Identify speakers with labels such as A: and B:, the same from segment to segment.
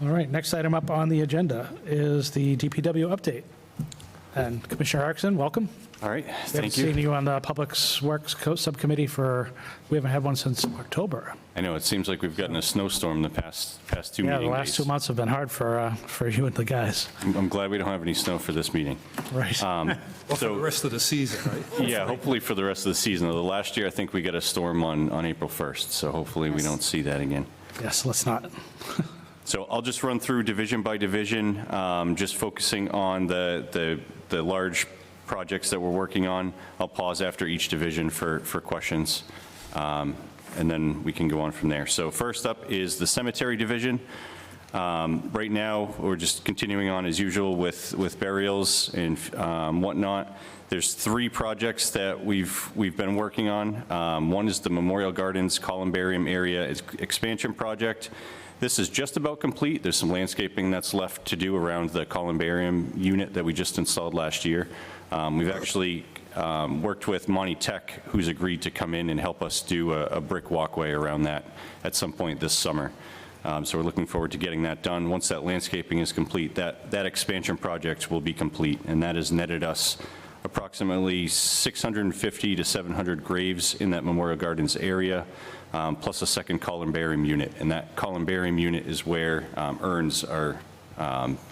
A: All right, next item up on the agenda is the DPW update. And Commissioner Erickson, welcome.
B: All right,
A: We haven't
B: thank you.
A: seen you on the Public Works Subcommittee we haven't had one since October.
B: I know, it seems like we've gotten a snowstorm the past 2
A: Yeah,
B: meeting
A: the last
B: days.
A: 2 months have been hard for you and the guys.
B: I'm glad we don't have any snow for this meeting.
A: Right.
C: Well, for the rest of the season, right?
B: Yeah, hopefully for the rest of the season. The last year, I think we got a storm on April 1st, so hopefully we don't see that again.
A: Yes, let's not.
B: So I'll just run through division by division, just focusing on the large projects that we're working on. I'll pause after each division for questions, and then we can go on from there. So first up is the cemetery division. Right now, we're just continuing on as usual with burials and whatnot. There's 3 projects that we've been working on. One is the Memorial Gardens Columbarium area expansion project. This is just about complete. There's some landscaping that's left to do around the columbarium unit that we just installed last year. We've actually worked with Monty Tech, who's agreed to come in and help us do a brick walkway around that at some point this summer. So we're looking forward to getting that done. Once that landscaping is complete, that expansion project will be complete, and that has netted us approximately 650 to 700 graves in that Memorial Gardens area, plus a second columbarium unit. And that columbarium unit is where urns are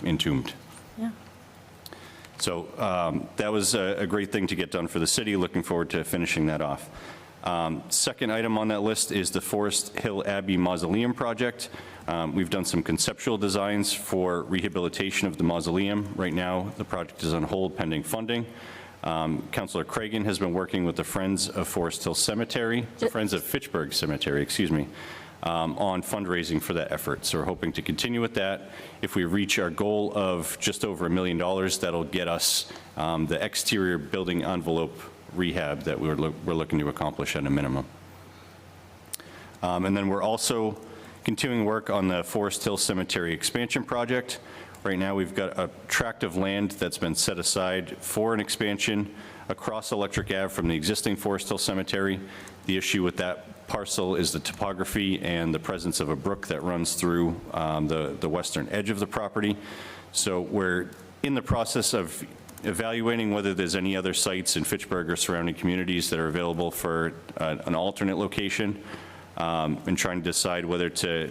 B: entombed.
D: Yeah.
B: So that was a great thing to get done for the city. Looking forward to finishing that off. Second item on that list is the Forest Hill Abbey Mausoleum project. We've done some conceptual designs for rehabilitation of the mausoleum. Right now, the project is on hold pending funding. Councillor Cragen has been working with the Friends of Forest Hill Cemetery, the Friends of Fitchburg Cemetery, excuse me, on fundraising for that effort. So we're hoping to continue with that. If we reach our goal of just over $1 million, that'll get us the exterior building envelope rehab that we're looking to accomplish at a minimum. And then we're also continuing work on the Forest Hill Cemetery expansion project. Right now, we've got a tract of land that's been set aside for an expansion across Electric Ave from the existing Forest Hill Cemetery. The issue with that parcel is the topography and the presence of a brook that runs through the western edge of the property. So we're in the process of evaluating whether there's any other sites in Fitchburg or surrounding communities that are available for an alternate location, and trying to decide whether to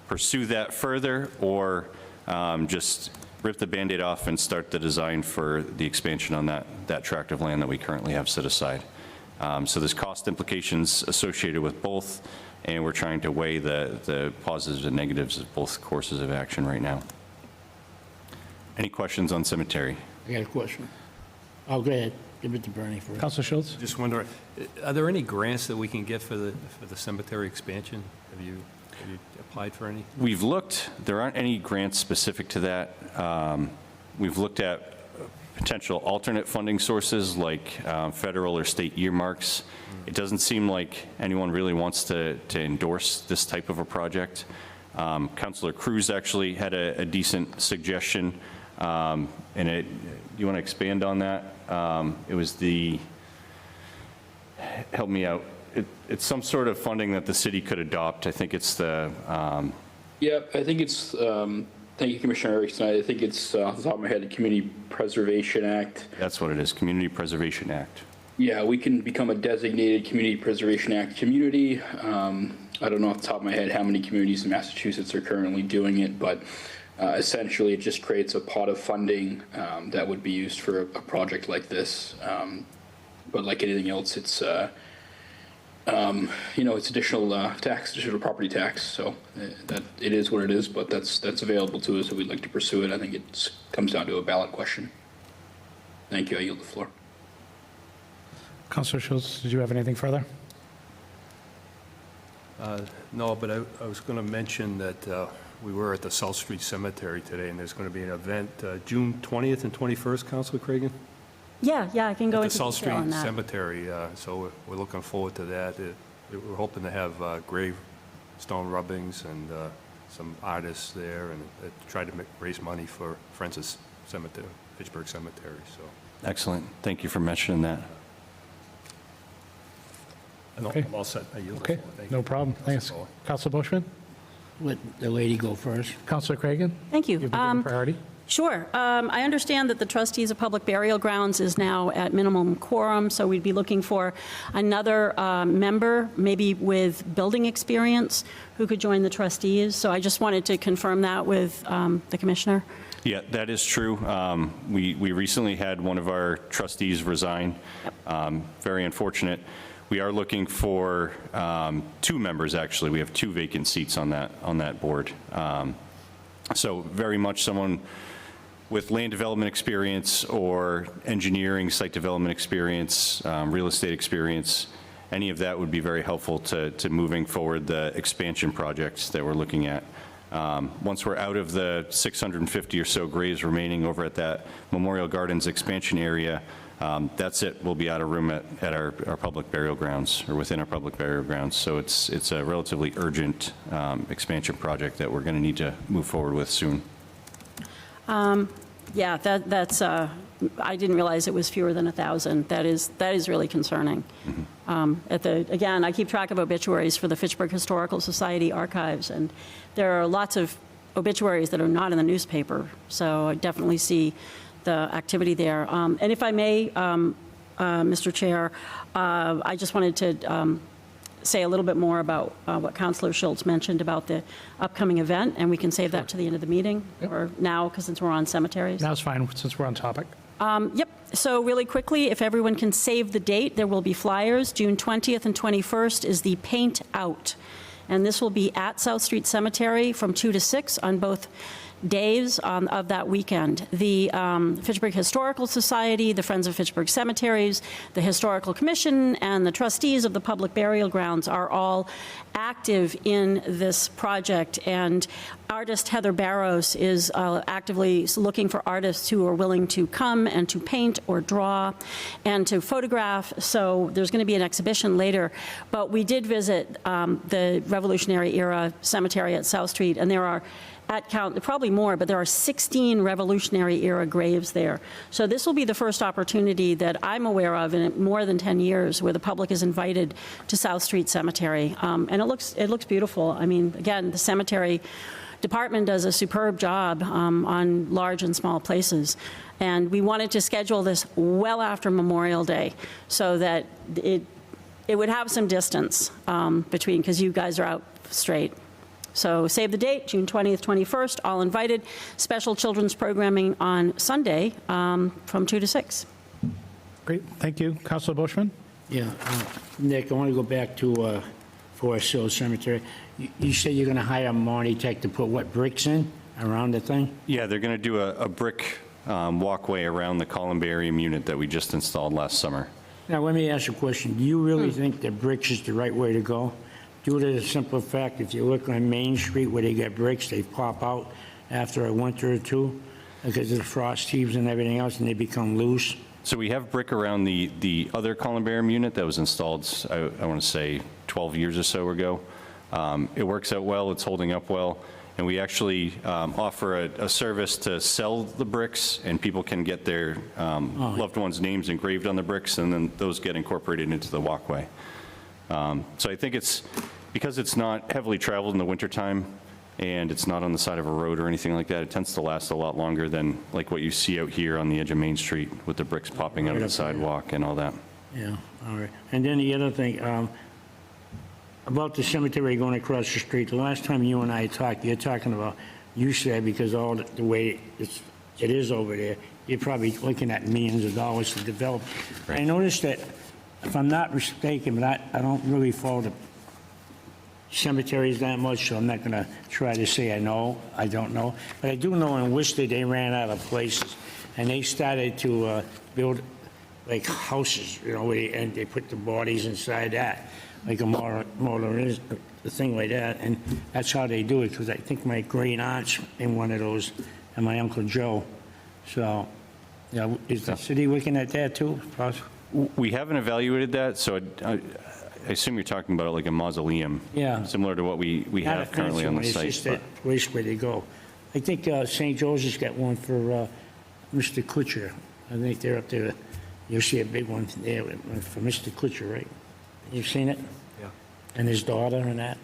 B: pursue that further or just rip the Band-Aid off and start the design for the expansion on that tract of land that we currently have set aside. So there's cost implications associated with both, and we're trying to weigh the positives and negatives of both courses of action right now. Any questions on cemetery?
E: I got a question. Oh, go ahead. Give it to Bernie first.
A: Councilor Schultz?
C: Just wondering, are there any grants that we can get for the cemetery expansion? Have you applied for any?
B: We've looked. There aren't any grants specific to that. We've looked at potential alternate funding sources like federal or state earmarks. It doesn't seem like anyone really wants to endorse this type of a project. Councilor Cruz actually had a decent suggestion, and you want to expand on that? It was help me out. It's some sort of funding that the city could adopt. I think it's the.
F: Yeah, I think it's, thank you, Commissioner Erickson. I think it's, off the top of my head, the Community Preservation Act.
B: That's what it is, Community Preservation Act.
F: Yeah, we can become a designated Community Preservation Act community. I don't know off the top of my head how many communities in Massachusetts are currently doing it, but essentially it just creates a pot of funding that would be used for a project like this. But like anything else, it's it's additional tax, additional property tax. So that it is what it is, but that's available to us if we'd like to pursue it. I think it comes down to a ballot question. Thank you. I yield the floor.
A: Councilor Schultz, did you have anything further?
C: No, but I was going to mention that we were at the South Street Cemetery today, and there's going to be an event June 20th and 21st, Councilor Cragen?
D: Yeah, I can go
C: At the
D: into
C: South
D: detail on
C: Street
D: that.
C: Cemetery, so we're looking forward to that. We're hoping to have gravestone rubbings and some artists there, and try to raise money for Friends of Cemetery, Fitchburg Cemetery. So
B: Excellent. Thank you for mentioning that.
C: no,
A: Okay.
C: I'm all set. I yield the
A: Okay,
C: floor. Thank
A: no
C: you.
A: problem. Thanks.
C: Councilor Foley.
A: Councilor Bushman?
E: let the lady go first.
A: Counselor Cragan?
D: Thank you.
A: You've been given priority.
D: Sure. I understand that the trustees of public burial grounds is now at minimum quorum, so we'd be looking for another member, maybe with building experience, who could join the trustees. So I just wanted to confirm that with the commissioner.
B: Yeah, that is true. We recently had one of our trustees resign. Very unfortunate. We are looking for 2 members, actually. We have 2 vacant seats on that board. So very much someone with land development experience or engineering, site development experience, real estate experience. Any of that would be very helpful to moving forward the expansion projects that we're looking at. Once we're out of the 650 or so graves remaining over at that Memorial Gardens expansion area, that's it. We'll be out of room at our public burial grounds, or within our public burial grounds. So it's a relatively urgent expansion project that we're going to need to move forward with soon.
D: Yeah, that's, I didn't realize it was fewer than 1,000. That is really concerning. Again, I keep track of obituaries for the Fitchburg Historical Society archives, and there are lots of obituaries that are not in the newspaper, so I definitely see the activity there. And if I may, Mr. Chair, I just wanted to say a little bit more about what Councilor Schultz mentioned about the upcoming event, and we can save that to the end of the meeting, or now, because since we're on cemeteries.
A: Now it's fine, since we're on topic.
D: Yep, so really quickly, if everyone can save the date, there will be flyers. June 20th and 21st is the Paint Out, and this will be at South Street Cemetery from 2 to 6 on both days of that weekend. The Fitchburg Historical Society, the Friends of Fitchburg Cemeteries, the Historical Commission, and the trustees of the public burial grounds are all active in this project, and artist Heather Barros is actively looking for artists who are willing to come and to paint or draw and to photograph. So there's going to be an exhibition later, but we did visit the Revolutionary Era Cemetery at South Street, and there are, at count, probably more, but there are 16 Revolutionary Era graves there. So this will be the first opportunity that I'm aware of in more than 10 years where the public is invited to South Street Cemetery. And it looks beautiful. I mean, again, the cemetery department does a superb job on large and small places. And we wanted to schedule this well after Memorial Day so that it would have some distance between, because you guys are out straight. So save the date, June 20th, 21st, all invited. Special children's programming on Sunday from 2 to 6.
A: Great, thank you. Counselor Bushman?
E: Yeah, Nick, I want to go back to Forest Hill Cemetery. You said you're going to hire an architect to put what, bricks in around the thing?
B: Yeah, they're going to do a brick walkway around the columbarium unit that we just installed last summer.
E: Now, let me ask you a question. Do you really think that bricks is the right way to go? Due to the simple fact, if you look on Main Street where they get bricks, they pop out after a winter or two because of the frost heaves and everything else, and they become loose.
B: So we have brick around the other columbarium unit that was installed, I want to say, 12 years or so ago. It works out well, it's holding up well, and we actually offer a service to sell the bricks, and people can get their loved ones' names engraved on the bricks, and then those get incorporated into the walkway. So I think it's, because it's not heavily traveled in the wintertime, and it's not on the side of a road or anything like that, it tends to last a lot longer than like what you see out here on the edge of Main Street with the bricks popping out of the sidewalk and all that.
E: Yeah, all right. And then the other thing, about the cemetery going across the street, the last time you and I talked, you're talking about, you said because all the way it is over there, you're probably looking at millions of dollars to develop.
B: Right.
E: I noticed that, if I'm not mistaken, but I don't really follow the cemeteries that much, so I'm not going to try to say I know. I don't know. But I do know in Worcester they ran out of places, and they started to build like houses, you know, and they put the bodies inside that, like a thing like that, and that's how they do it, because I think my great aunt's in one of those, and my Uncle Joe. So, yeah, is the city looking at that too? Possibly?
B: We haven't evaluated that, so I assume you're talking about like a mausoleum.
E: Yeah.
B: Similar to what we
E: Not a
B: have currently
E: fancy
B: on the
E: one, it's
B: site.
E: just that place where they go. I think St. Joseph's got one for Mr. Kutcher. I think they're up there. You'll see a big one there for Mr. Kutcher, right? You've seen it?
C: Yeah.
E: And his daughter and that?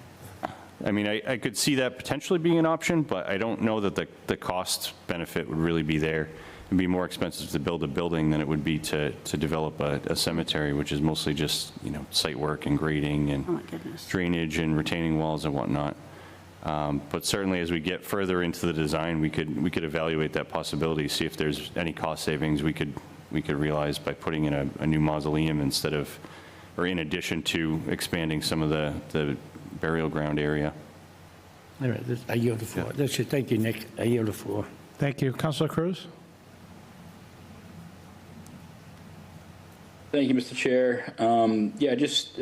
B: I mean, I could see that potentially being an option, but I don't know that the cost benefit would really be there. It'd be more expensive to build a building than it would be to develop a cemetery, which is mostly just, site work and grading
D: Oh,
B: and
D: my goodness.
B: drainage and retaining walls and whatnot. But certainly, as we get further into the design, we could evaluate that possibility, see if there's any cost savings we could realize by putting in a new mausoleum instead of, or in addition to expanding some of the burial ground area.
E: All right, I yield the floor. That's it. Thank you, Nick. I yield the floor.
A: Thank you. Councilor Cruz?
F: Thank you, Mr. Chair. Yeah, just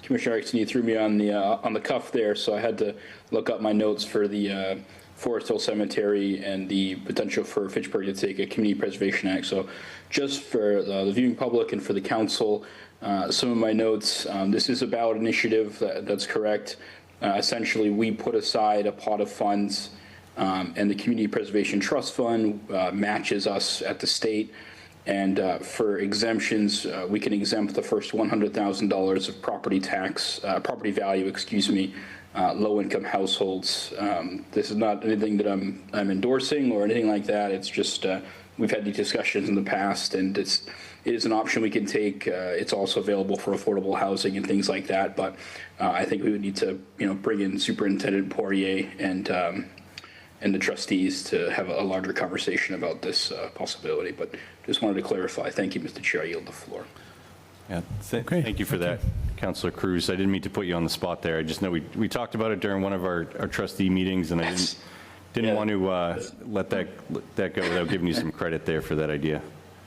F: Commissioner Erickson, you threw me on the cuff there, so I had to look up my notes for the Forest Hill Cemetery and the potential for Fitchburg to take a Community Preservation Act. So just for the viewing public and for the council, some of my notes, this is a ballot initiative, that's correct. Essentially, we put aside a pot of funds, and the Community Preservation Trust Fund matches us at the state. And for exemptions, we can exempt the first $100,000 of property value, low-income households. This is not anything that I'm endorsing or anything like that. It's just we've had these discussions in the past, and it is an option we can take. It's also available for affordable housing and things like that. But I think we would need to, bring in Superintendent Poirier and the trustees to have a larger conversation about this possibility. But just wanted to clarify. Thank you, Mr. Chair. I yield the floor.
B: Yeah,
A: Okay.
B: thank you for that, Councilor Cruz. I didn't mean to put you on the spot there. I just know we talked about it during one of our trustee meetings, and I didn't want to let that go without giving you some credit there for that idea.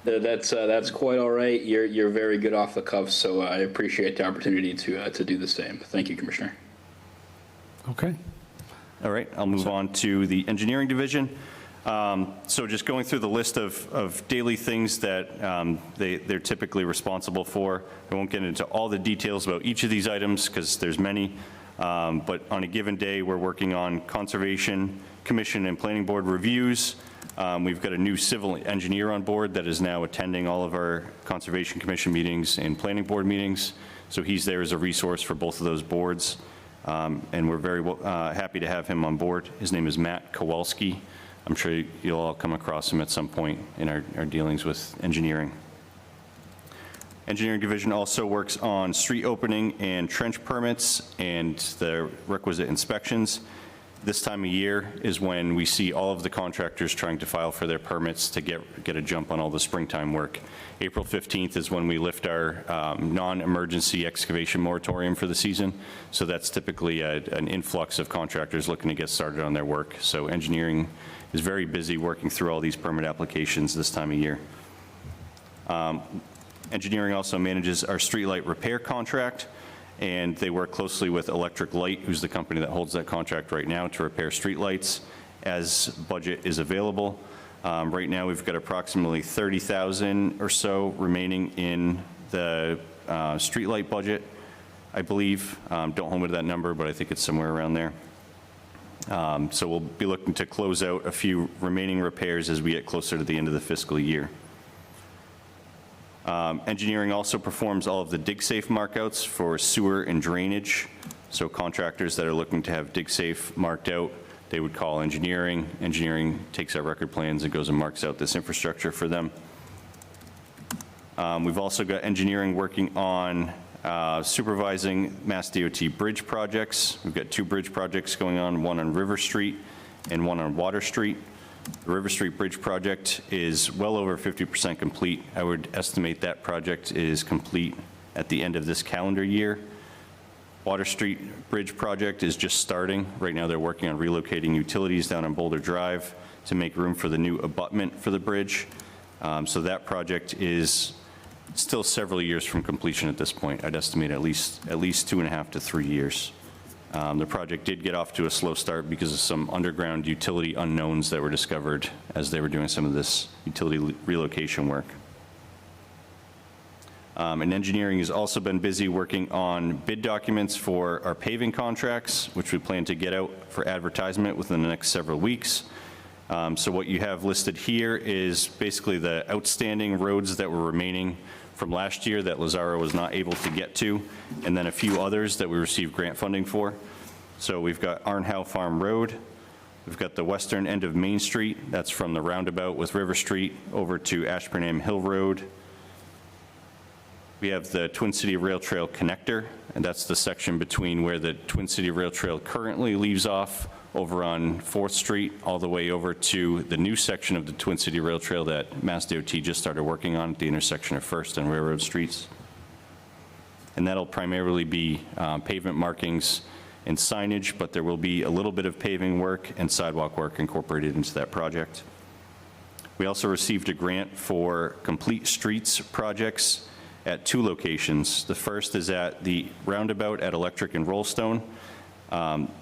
F: That's quite all right. You're very good off the cuff, so I appreciate the opportunity to do the same. Thank you, Commissioner.
A: Okay.
B: All right, I'll move on to the engineering division. So just going through the list of daily things that they're typically responsible for. I won't get into all the details about each of these items because there's many, but on a given day, we're working on Conservation Commission and Planning Board reviews. We've got a new civil engineer on board that is now attending all of our Conservation Commission meetings and Planning Board meetings. So he's there as a resource for both of those boards. And we're very happy to have him on board. His name is Matt Kowalski. I'm sure you'll all come across him at some point in our dealings with engineering. Engineering division also works on street opening and trench permits and the requisite inspections. This time of year is when we see all of the contractors trying to file for their permits to get a jump on all the springtime work. April 15th is when we lift our non-emergency excavation moratorium for the season. So that's typically an influx of contractors looking to get started on their work. So engineering is very busy working through all these permit applications this time of year. Engineering also manages our streetlight repair contract, and they work closely with Electric Light, who's the company that holds that contract right now, to repair streetlights as budget is available. Right now, we've got approximately $30,000 or so remaining in the streetlight budget, I believe. Don't hold me to that number, but I think it's somewhere around there. So we'll be looking to close out a few remaining repairs as we get closer to the end of the fiscal year. Engineering also performs all of the dig-safe markouts for sewer and drainage. So contractors that are looking to have dig-safe marked out, they would call engineering. Engineering takes our record plans and goes and marks out this infrastructure for them. We've also got engineering working on supervising Mass DOT bridge projects. We've got 2 bridge projects going on, one on River Street and one on Water Street. The River Street Bridge project is well over 50% complete. I would estimate that project is complete at the end of this calendar year. Water Street Bridge project is just starting. Right now they're working on relocating utilities down on Boulder Drive to make room for the new abutment for the bridge. So that project is still several years from completion at this point. I'd estimate at least 2.5 to 3 years. The project did get off to a slow start because of some underground utility unknowns that were discovered as they were doing some of this utility relocation work. And engineering has also been busy working on bid documents for our paving contracts, which we plan to get out for advertisement within the next several weeks. So what you have listed here is basically the outstanding roads that were remaining from last year that Lazaro was not able to get to, and then a few others that we received grant funding for. So we've got Arnhow Farm Road, we've got the western end of Main Street, that's from the roundabout with River Street over to Ashburnham Hill Road. We have the Twin City Rail Trail connector, and that's the section between where the Twin City Rail Trail currently leaves off over on 4th Street, all the way over to the new section of the Twin City Rail Trail that Mass DOT just started working on at the intersection of 1st and Railroad Streets. And that'll primarily be pavement markings and signage, but there will be a little bit of paving work and sidewalk work incorporated into that project. We also received a grant for complete streets projects at 2 locations. The first is at the roundabout at Electric and Rollstone.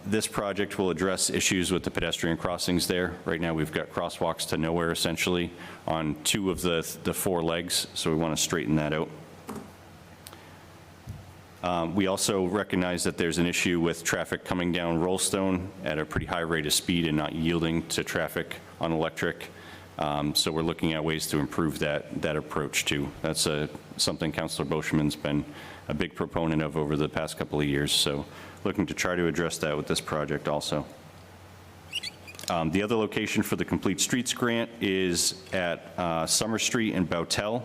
B: This project will address issues with the pedestrian crossings there. Right now, we've got crosswalks to nowhere essentially on 2 of the 4 legs, so we want to straighten that out. We also recognize that there's an issue with traffic coming down Rollstone at a pretty high rate of speed and not yielding to traffic on Electric. So we're looking at ways to improve that approach too. That's something Councilor Boschman's been a big proponent of over the past couple of years. So looking to try to address that with this project also. The other location for the Complete Streets grant is at Summer Street and Bowtell.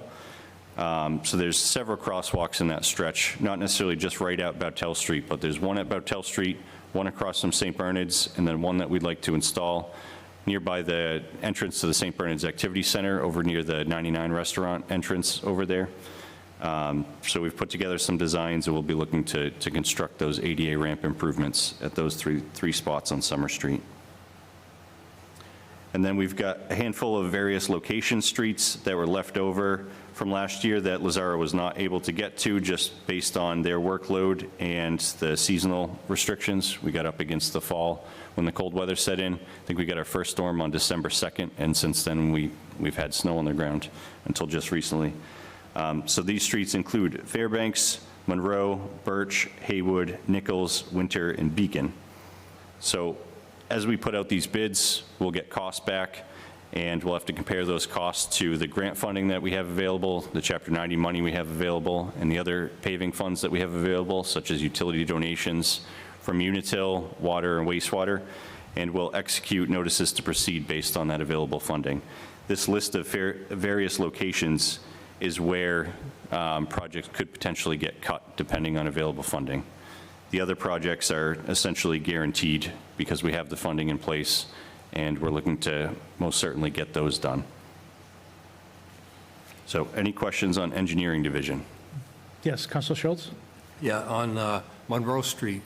B: So there's several crosswalks in that stretch, not necessarily just right at Bowtell Street, but there's one at Bowtell Street, one across from St. Bernard's, and then one that we'd like to install nearby the entrance to the St. Bernard's Activity Center over near the 99 restaurant entrance over there. So we've put together some designs and we'll be looking to construct those ADA ramp improvements at those three spots on Summer Street. And then we've got a handful of various location streets that were left over from last year that Lazaro was not able to get to just based on their workload and the seasonal restrictions. We got up against the fall when the cold weather set in. I think we got our first storm on December 2nd, and since then we've had snow on the ground until just recently. So these streets include Fairbanks, Monroe, Birch, Haywood, Nichols, Winter, and Beacon. So as we put out these bids, we'll get costs back, and we'll have to compare those costs to the grant funding that we have available, the Chapter 90 money we have available, and the other paving funds that we have available, such as utility donations from Unitil, water, and wastewater, and we'll execute notices to proceed based on that available funding. This list of various locations is where projects could potentially get cut depending on available funding. The other projects are essentially guaranteed because we have the funding in place, and we're looking to most certainly get those done. So any questions on engineering division?
A: Yes, Councilor Schultz?
C: Yeah, on Monroe Street,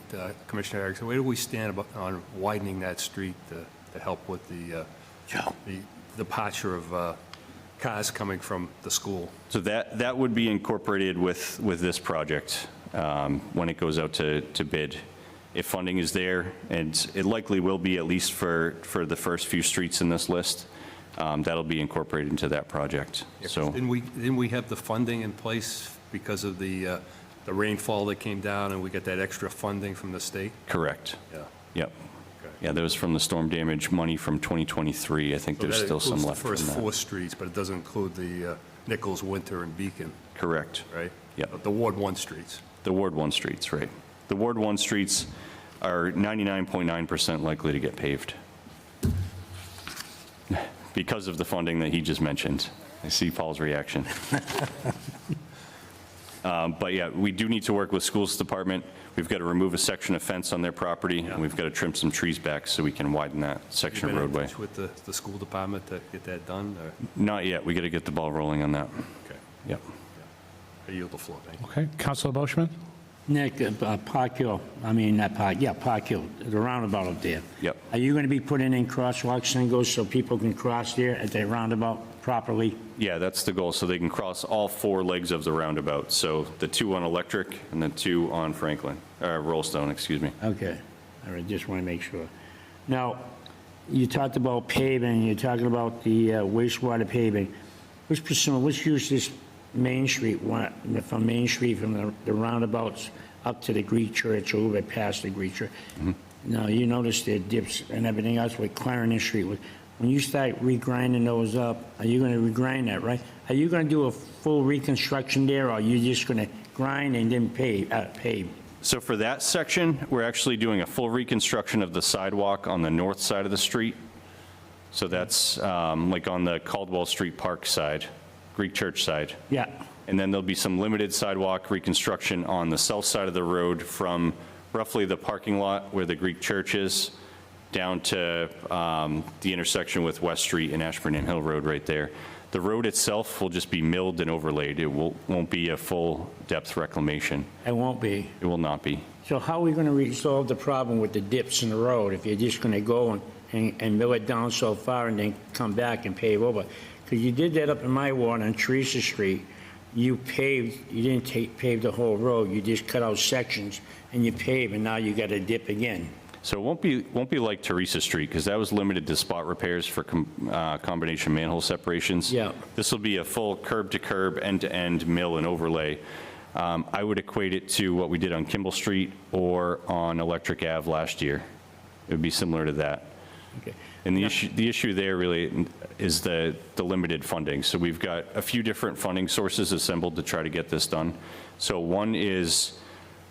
C: Commissioner Erickson, where do we stand on widening that street to help with the departure of cars coming from the school?
B: So that would be incorporated with this project when it goes out to bid. If funding is there, and it likely will be at least for the first few streets in this list, that'll be incorporated into that project.
C: Yeah,
B: So
C: didn't we have the funding in place because of the rainfall that came down, and we got that extra funding from the state?
B: correct.
C: Yeah.
B: Yep.
C: Okay.
B: Yeah, that was from the storm damage money from 2023. I think there's still some left
C: So that
B: from
C: includes the first
B: that.
C: 4 streets, but it doesn't include the Nichols, Winter, and Beacon,
B: Correct.
C: right?
B: Yep.
C: The Ward 1 streets.
B: The Ward 1 streets, right. The Ward 1 streets are 99.9% likely to get paved because of the funding that he just mentioned. I see Paul's reaction. But yeah, we do need to work with schools department. We've got to remove a section of fence on their property, and we've got to trim some trees back so we can widen that section of
C: You been in
B: roadway.
C: touch with the school department to get that done? Or?
B: Not yet. We got to get the ball rolling on that.
C: Okay.
B: Yep.
C: I yield the floor, thank you.
A: Okay, Councilor Boschman?
E: Nick, Park Hill, Park Hill, the roundabout up there.
B: Yep.
E: Are you going to be putting in crosswalk singles so people can cross there at that roundabout properly?
B: Yeah, that's the goal, so they can cross all 4 legs of the roundabout. So the 2 on Electric and the 2 on Rollstone, excuse me.
E: Okay, all right, just want to make sure. Now, you talked about paving, you're talking about the wastewater paving. Let's use this Main Street, from Main Street, from the roundabouts up to the Greek Church, a little bit past the Greek Church. Now, you notice the dips and everything else with Clarendon Street. When you start regrinding those up, are you going to regrind that, right? Are you going to do a full reconstruction there, or are you just going to grind and then pave?
B: So for that section, we're actually doing a full reconstruction of the sidewalk on the north side of the street. So that's like on the Caldwell Street Park side, Greek Church side.
E: Yeah,
B: And then there'll be some limited sidewalk reconstruction on the south side of the road from roughly the parking lot where the Greek Church is down to the intersection with West Street and Ashburn and Hill Road right there. The road itself will just be milled and overlaid. It won't be a full depth reclamation.
E: it won't be.
B: It will not be.
E: So how are we going to resolve the problem with the dips in the road if you're just going to go and mill it down so far and then come back and pave over? Because you did that up in my ward on Teresa Street. You paved, you didn't pave the whole road, you just cut out sections and you pave, and now you got a dip again.
B: So it won't be like Teresa Street, because that was limited to spot repairs for combination manhole separations.
E: Yeah.
B: This will be a full curb-to-curb, end-to-end mill and overlay. I would equate it to what we did on Kimball Street or on Electric Ave last year. It would be similar to that.
E: Okay.
B: And the issue there really is the limited funding. So we've got a few different funding sources assembled to try to get this done. So one is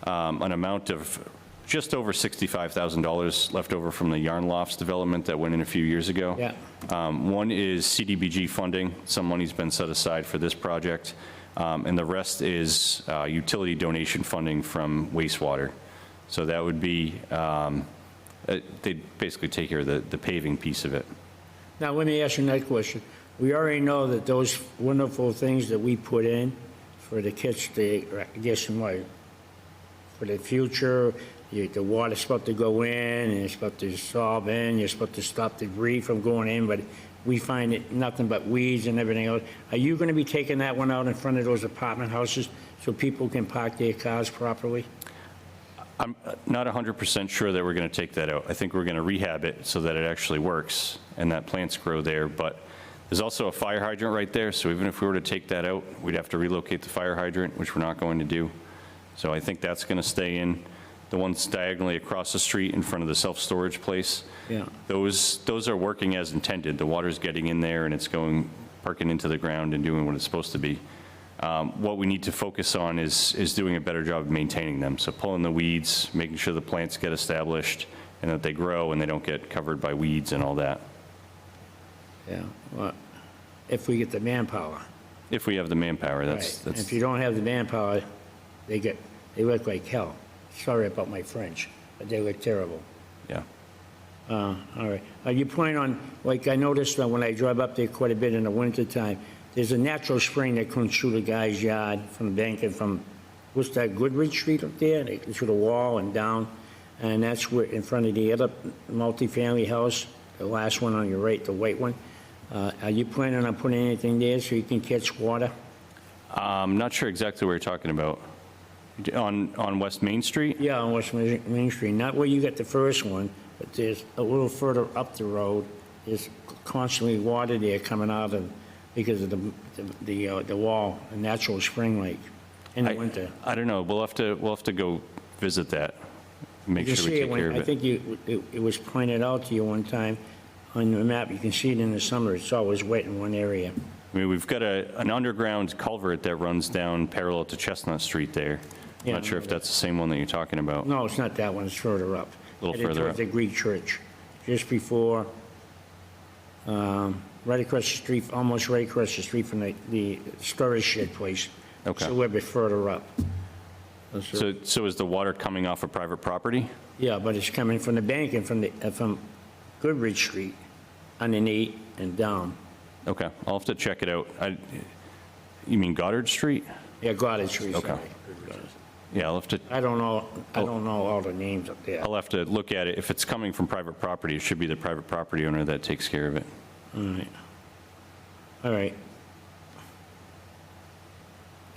B: an amount of just over $65,000 left over from the Yarn Lofts development that went in a few years ago.
E: Yeah.
B: One is CDBG funding. Some money's been set aside for this project. And the rest is utility donation funding from wastewater. So that would be, they'd basically take care of the paving piece of it.
E: Now, let me ask you another question. We already know that those wonderful things that we put in for the kids, I guess, for the future, the water's supposed to go in, and it's supposed to dissolve in, you're supposed to stop debris from going in, but we find it nothing but weeds and everything else. Are you going to be taking that one out in front of those apartment houses so people can park their cars properly?
B: I'm not 100% sure that we're going to take that out. I think we're going to rehab it so that it actually works and that plants grow there. But there's also a fire hydrant right there, so even if we were to take that out, we'd have to relocate the fire hydrant, which we're not going to do. So I think that's going to stay in. The ones diagonally across the street in front of the self-storage place,
E: Yeah.
B: those are working as intended. The water's getting in there and it's perking into the ground and doing what it's supposed to be. What we need to focus on is doing a better job of maintaining them. So pulling the weeds, making sure the plants get established and that they grow and they don't get covered by weeds and all that.
E: Yeah, well, if we get the manpower.
B: If we have the manpower, that's.
E: Right. If you don't have the manpower, they look like hell. Sorry about my French, but they look terrible.
B: Yeah.
E: All right. You point on, like I noticed when I drive up there quite a bit in the wintertime, there's a natural spring that comes through the guy's yard from the bank and from, what's that, Goodrich Street up there? Through the wall and down. And that's where, in front of the other multifamily house, the last one on your right, the white one. Are you planning on putting anything there so you can catch water?
B: I'm not sure exactly what you're talking about. On West Main Street?
E: Yeah, on West Main Street, not where you got the first one, but there's a little further up the road. There's constantly water there coming out of, because of the wall, a natural spring lake in the winter.
B: I don't know. We'll have to go visit that. Make
E: You
B: sure
E: can
B: we
E: see
B: take
E: it when,
B: care of
E: I
B: it.
E: think it was pointed out to you one time on the map. You can see it in the summer. It's always wet in one area.
B: I mean, we've got an underground culvert that runs down parallel to Chestnut Street there. I'm
E: Yeah.
B: not sure if that's the same one that you're talking about.
E: No, it's not that one. It's further up.
B: A little
E: Headed
B: further
E: towards
B: up.
E: the Greek Church, just before, right across the street, almost right across the street from the storage shed place.
B: Okay.
E: It's a little bit further up.
B: So is the water coming off of private property?
E: Yeah, but it's coming from the bank and from Goodrich Street underneath and down.
B: Okay, I'll have to check it out. You mean Goddard Street?
E: Yeah, Goddard Street,
B: Okay.
E: sorry.
B: Yeah, I'll have to,
E: I don't know all the names up there.
B: I'll have to look at it. If it's coming from private property, it should be the private property owner that takes care of it.
E: All right. All right.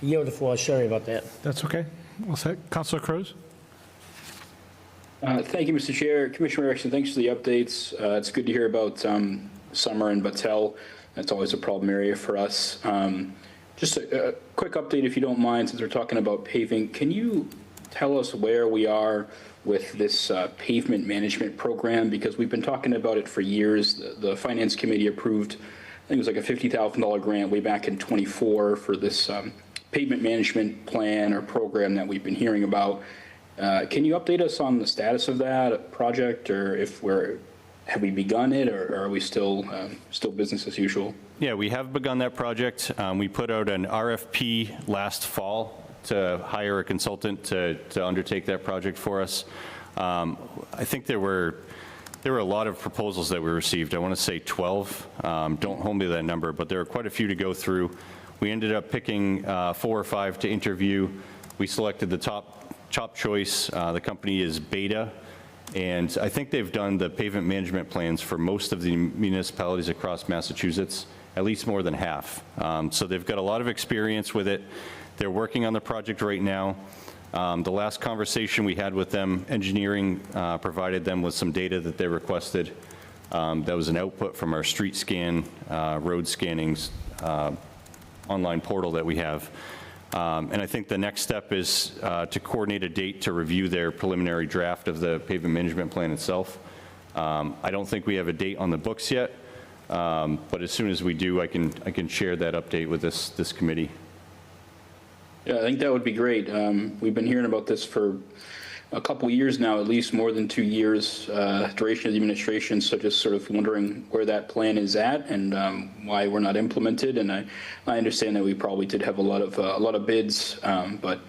E: You have the floor, sorry about that.
A: That's okay. Well said. Councilor Cruz?
F: Thank you, Mr. Chair. Commissioner Erickson, thanks for the updates. It's good to hear about Summer and Battelle. That's always a problem area for us. Just a quick update, if you don't mind, since we're talking about paving. Can you tell us where we are with this pavement management program? Because we've been talking about it for years. The Finance Committee approved, I think it was like a $50,000 grant way back in '24 for this pavement management plan or program that we've been hearing about. Can you update us on the status of that project, or have we begun it, or are we still business as usual?
B: Yeah, we have begun that project. We put out an RFP last fall to hire a consultant to undertake that project for us. I think there were a lot of proposals that we received. I want to say 12. Don't hold me to that number, but there were quite a few to go through. We ended up picking 4 or 5 to interview. We selected the top choice. The company is Beta, and I think they've done the pavement management plans for most of the municipalities across Massachusetts, at least more than half. So they've got a lot of experience with it. They're working on the project right now. The last conversation we had with them, engineering provided them with some data that they requested. That was an output from our street scan, road scannings online portal that we have. And I think the next step is to coordinate a date to review their preliminary draft of the pavement management plan itself. I don't think we have a date on the books yet, but as soon as we do, I can share that update with this committee.
F: Yeah, I think that would be great. We've been hearing about this for a couple years now, at least more than 2 years, duration of the administration. So just sort of wondering where that plan is at and why we're not implemented. And I understand that we probably did have a lot of bids, but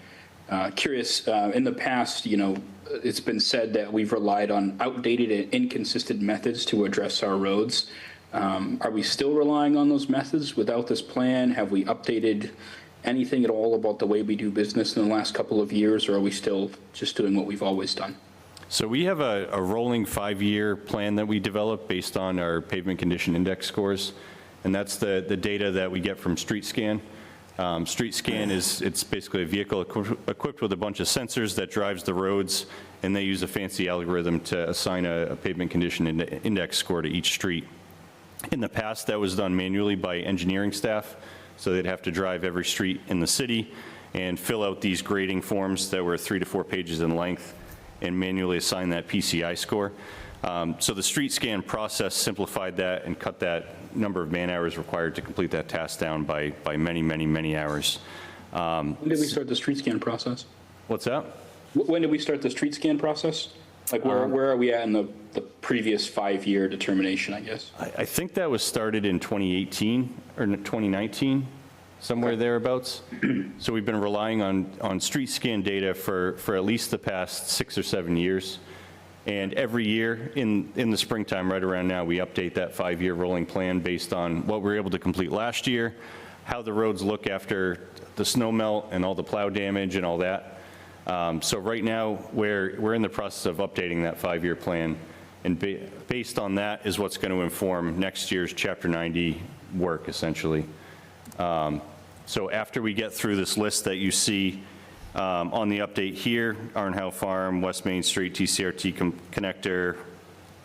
F: curious. In the past, it's been said that we've relied on outdated and inconsistent methods to address our roads. Are we still relying on those methods without this plan? Have we updated anything at all about the way we do business in the last couple of years, or are we still just doing what we've always done?
B: So we have a rolling 5-year plan that we develop based on our pavement condition index scores, and that's the data that we get from Street Scan. Street Scan it's basically a vehicle equipped with a bunch of sensors that drives the roads, and they use a fancy algorithm to assign a pavement condition index score to each street. In the past, that was done manually by engineering staff. So they'd have to drive every street in the city and fill out these grading forms that were 3 to 4 pages in length and manually assign that PCI score. So the street scan process simplified that and cut that number of man hours required to complete that task down by many, many, many hours.
F: When did we start the street scan process?
B: What's that?
F: When did we start the street scan process? Like where are we at in the previous 5-year determination, I guess?
B: I think that was started in 2018 or 2019, somewhere thereabouts. So we've been relying on street scan data for at least the past 6 or 7 years. And every year in the springtime, right around now, we update that 5-year rolling plan based on what we were able to complete last year, how the roads look after the snow melt and all the plow damage and all that. So right now, we're in the process of updating that 5-year plan, and based on that is what's going to inform next year's Chapter 90 work, essentially. So after we get through this list that you see on the update here, Arnhow Farm, West Main Street, TCRT Connector,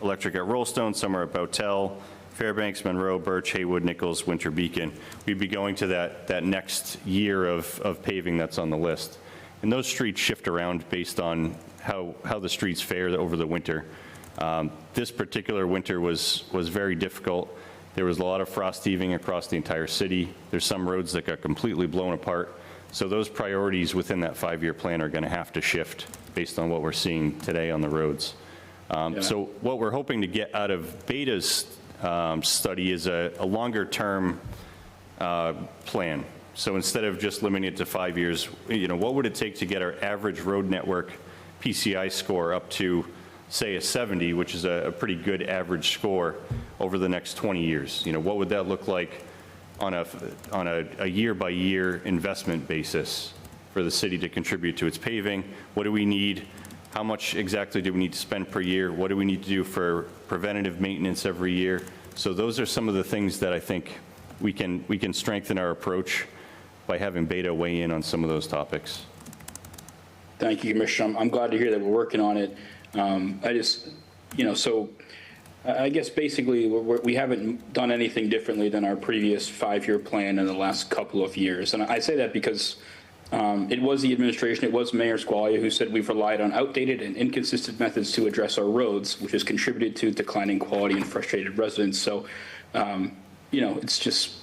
B: Electric at Rollstone, Summer at Bowtell, Fairbanks, Monroe, Birch, Haywood, Nichols, Winter Beacon, we'd be going to that next year of paving that's on the list. And those streets shift around based on how the streets fare over the winter. This particular winter was very difficult. There was a lot of frost heaving across the entire city. There's some roads that got completely blown apart. So those priorities within that 5-year plan are going to have to shift based on what we're seeing today on the roads. So what we're hoping to get out of Beta's study is a longer-term plan. So instead of just limiting it to 5 years, what would it take to get our average road network PCI score up to, say, a 70, which is a pretty good average score over the next 20 years? What would that look like on a year-by-year investment basis for the city to contribute to its paving? What do we need? How much exactly do we need to spend per year? What do we need to do for preventative maintenance every year? So those are some of the things that I think we can strengthen our approach by having Beta weigh in on some of those topics.
F: Thank you, Commissioner. I'm glad to hear that we're working on it. So I guess basically we haven't done anything differently than our previous 5-year plan in the last couple of years. And I say that because it was the administration, it was Mayor Squalia who said we've relied on outdated and inconsistent methods to address our roads, which has contributed to declining quality and frustrated residents. So, it's just,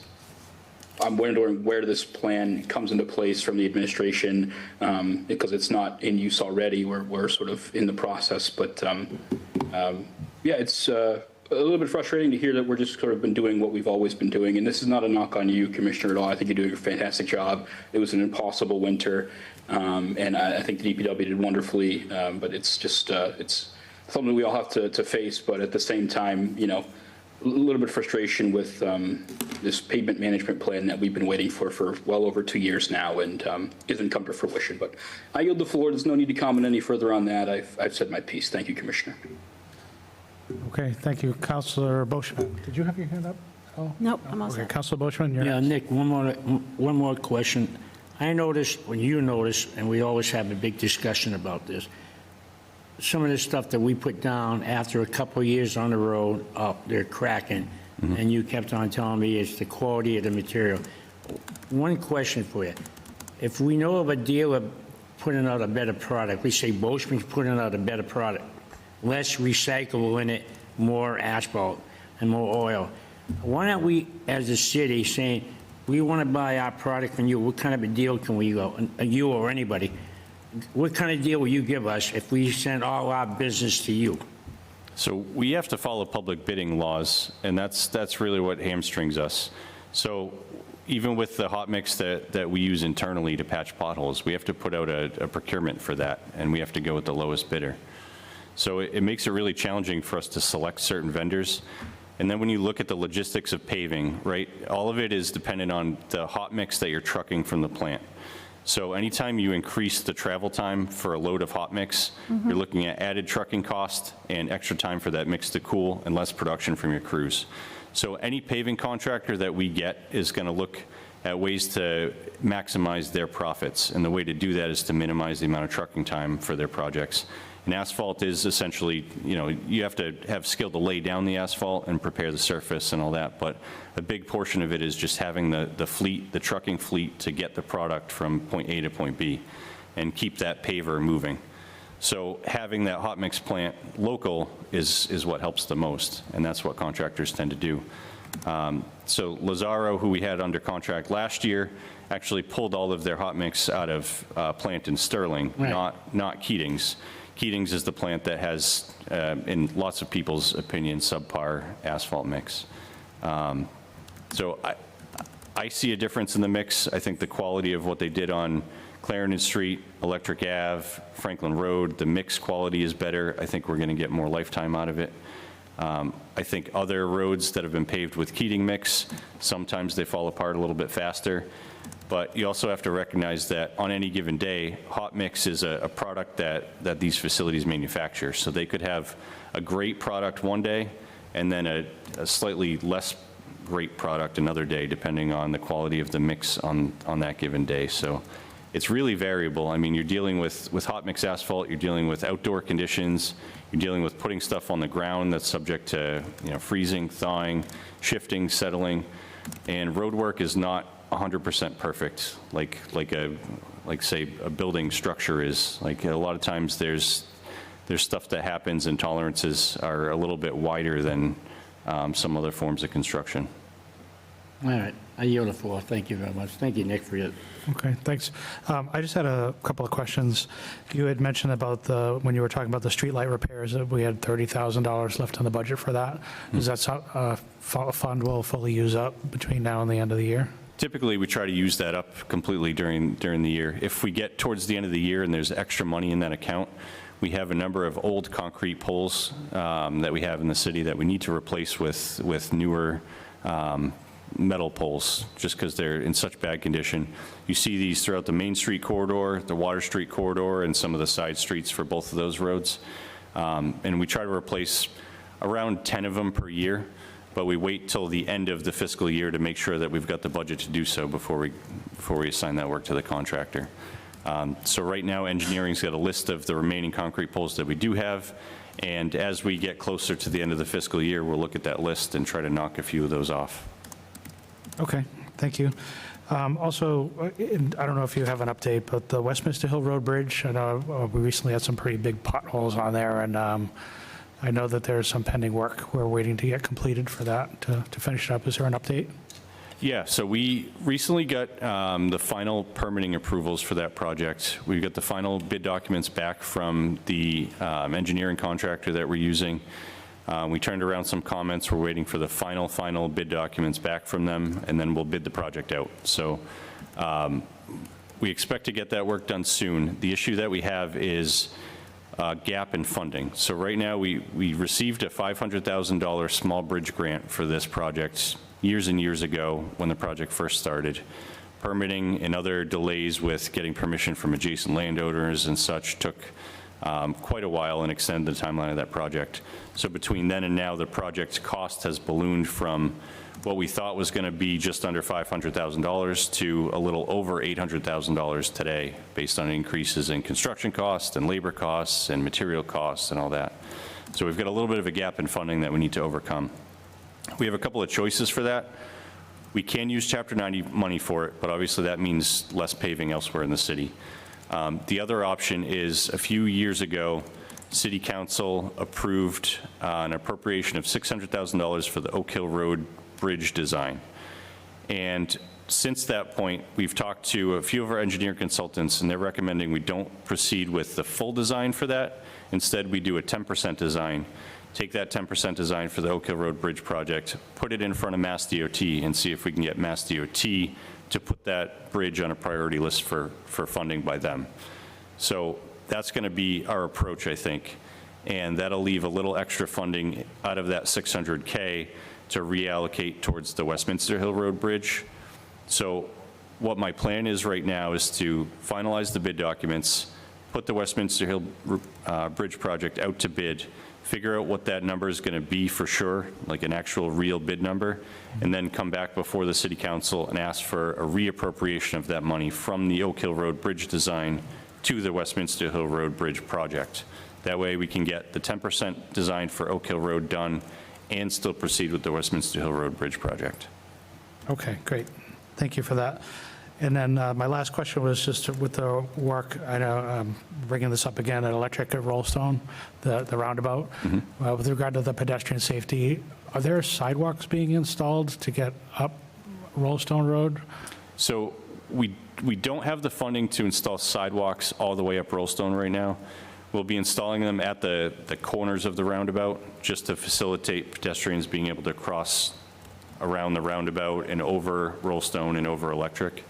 F: I'm wondering where this plan comes into place from the administration, because it's not in use already. We're sort of in the process, but yeah, it's a little bit frustrating to hear that we're just sort of been doing what we've always been doing. And this is not a knock on you, Commissioner, at all. I think you're doing a fantastic job. It was an impossible winter, and I think the DPW did wonderfully, but it's just, it's something we all have to face, but at the same time, you know, a little bit of frustration with this pavement management plan that we've been waiting for well over 2 years now, and isn't come to fruition. But I yield the floor. There's no need to comment any further on that. I've said my piece. Thank you, Commissioner.
A: Okay, thank you. Councilor Boschman, did you have your hand up? Oh,
D: Nope, I'm all
A: okay,
D: set.
A: Councilor Boschman, you're
E: Yeah,
A: next.
E: Nick, one more question. I noticed, when you notice, and we always have a big discussion about this, some of the stuff that we put down after a couple of years on the road, they're cracking, and you kept on telling me it's the quality of the material. One question for you. If we know of a dealer putting out a better product, we say Boschman's putting out a better product, less recyclable in it, more asphalt and more oil, why aren't we, as a city, saying, we want to buy our product from you, what kind of a deal can we go, you or anybody, what kind of deal will you give us if we send all our business to you?
B: So we have to follow public bidding laws, and that's really what hamstrings us. So even with the hot mix that we use internally to patch potholes, we have to put out a procurement for that, and we have to go with the lowest bidder. So it makes it really challenging for us to select certain vendors. And then when you look at the logistics of paving, right, all of it is dependent on the hot mix that you're trucking from the plant. So anytime you increase the travel time for a load of hot mix, you're looking at added trucking cost and extra time for that mix to cool and less production from your crews. So any paving contractor that we get is going to look at ways to maximize their profits. And the way to do that is to minimize the amount of trucking time for their projects. And asphalt is essentially, you know, you have to have skill to lay down the asphalt and prepare the surface and all that, but a big portion of it is just having the fleet, the trucking fleet, to get the product from point A to point B and keep that paver moving. So having that hot mix plant local is what helps the most, and that's what contractors tend to do. So Lazaro, who we had under contract last year, actually pulled all of their hot mix out of plant in Sterling,
E: Right.
B: not Keating's. Keating's is the plant that has, in lots of people's opinion, subpar asphalt mix. So I see a difference in the mix. I think the quality of what they did on Clarendon Street, Electric Ave, Franklin Road, the mix quality is better. I think we're going to get more lifetime out of it. I think other roads that have been paved with Keating mix, sometimes they fall apart a little bit faster. But you also have to recognize that on any given day, hot mix is a product that these facilities manufacture. So they could have a great product one day and then a slightly less great product another day, depending on the quality of the mix on that given day. So it's really variable. I mean, you're dealing with hot mix asphalt, you're dealing with outdoor conditions, you're dealing with putting stuff on the ground that's subject to, you know, freezing, thawing, shifting, settling, and road work is not 100% perfect, like say a building structure is. Like a lot of times there's stuff that happens and tolerances are a little bit wider than some other forms of construction.
E: All right, I yield the floor. Thank you very much. Thank you, Nick, for your,
A: Okay, thanks. I just had a couple of questions. You had mentioned about when you were talking about the streetlight repairs, that we had $30,000 left in the budget for that. Is that fund will fully use up between now and the end of the year?
B: Typically, we try to use that up completely during the year. If we get towards the end of the year and there's extra money in that account, we have a number of old concrete poles that we have in the city that we need to replace with newer metal poles, just because they're in such bad condition. You see these throughout the Main Street corridor, the Water Street corridor, and some of the side streets for both of those roads. And we try to replace around 10 of them per year, but we wait till the end of the fiscal year to make sure that we've got the budget to do so before we assign that work to the contractor. So right now, engineering's got a list of the remaining concrete poles that we do have, and as we get closer to the end of the fiscal year, we'll look at that list and try to knock a few of those off.
A: Okay, thank you. Also, I don't know if you have an update, but the Westminster Hill Road Bridge, I know we recently had some pretty big potholes on there, and I know that there's some pending work we're waiting to get completed for that to finish it up. Is there an update?
B: Yeah, so we recently got the final permitting approvals for that project. We got the final bid documents back from the engineering contractor that we're using. We turned around some comments. We're waiting for the final bid documents back from them, and then we'll bid the project out. So we expect to get that work done soon. The issue that we have is gap in funding. So right now, we received a $500,000 small bridge grant for this project years and years ago when the project first started. Permitting and other delays with getting permission from adjacent landowners and such took quite a while and extended the timeline of that project. So between then and now, the project's cost has ballooned from what we thought was going to be just under $500,000 to a little over $800,000 today, based on increases in construction costs and labor costs and material costs and all that. So we've got a little bit of a gap in funding that we need to overcome. We have a couple of choices for that. We can use Chapter 90 money for it, but obviously that means less paving elsewhere in the city. The other option is, a few years ago, City Council approved an appropriation of $600,000 for the Oak Hill Road Bridge design. And since that point, we've talked to a few of our engineer consultants, and they're recommending we don't proceed with the full design for that. Instead, we do a 10% design. Take that 10% design for the Oak Hill Road Bridge project, put it in front of Mass DOT, and see if we can get Mass DOT to put that bridge on a priority list for funding by them. So that's going to be our approach, I think, and that'll leave a little extra funding out of that $600K to reallocate towards the Westminster Hill Road Bridge. So what my plan is right now is to finalize the bid documents, put the Westminster Hill Bridge project out to bid, figure out what that number is going to be for sure, like an actual real bid number, and then come back before the City Council and ask for a reappropriation of that money from the Oak Hill Road Bridge design to the Westminster Hill Road Bridge project. That way we can get the 10% design for Oak Hill Road done and still proceed with the Westminster Hill Road Bridge project.
A: Okay, great. Thank you for that. And then my last question was just with the work, I know I'm bringing this up again, at Electric at Rollstone, the roundabout. With regard to the pedestrian safety, are there sidewalks being installed to get up Rollstone Road?
B: So we don't have the funding to install sidewalks all the way up Rollstone right now. We'll be installing them at the corners of the roundabout just to facilitate pedestrians being able to cross around the roundabout and over Rollstone and over Electric.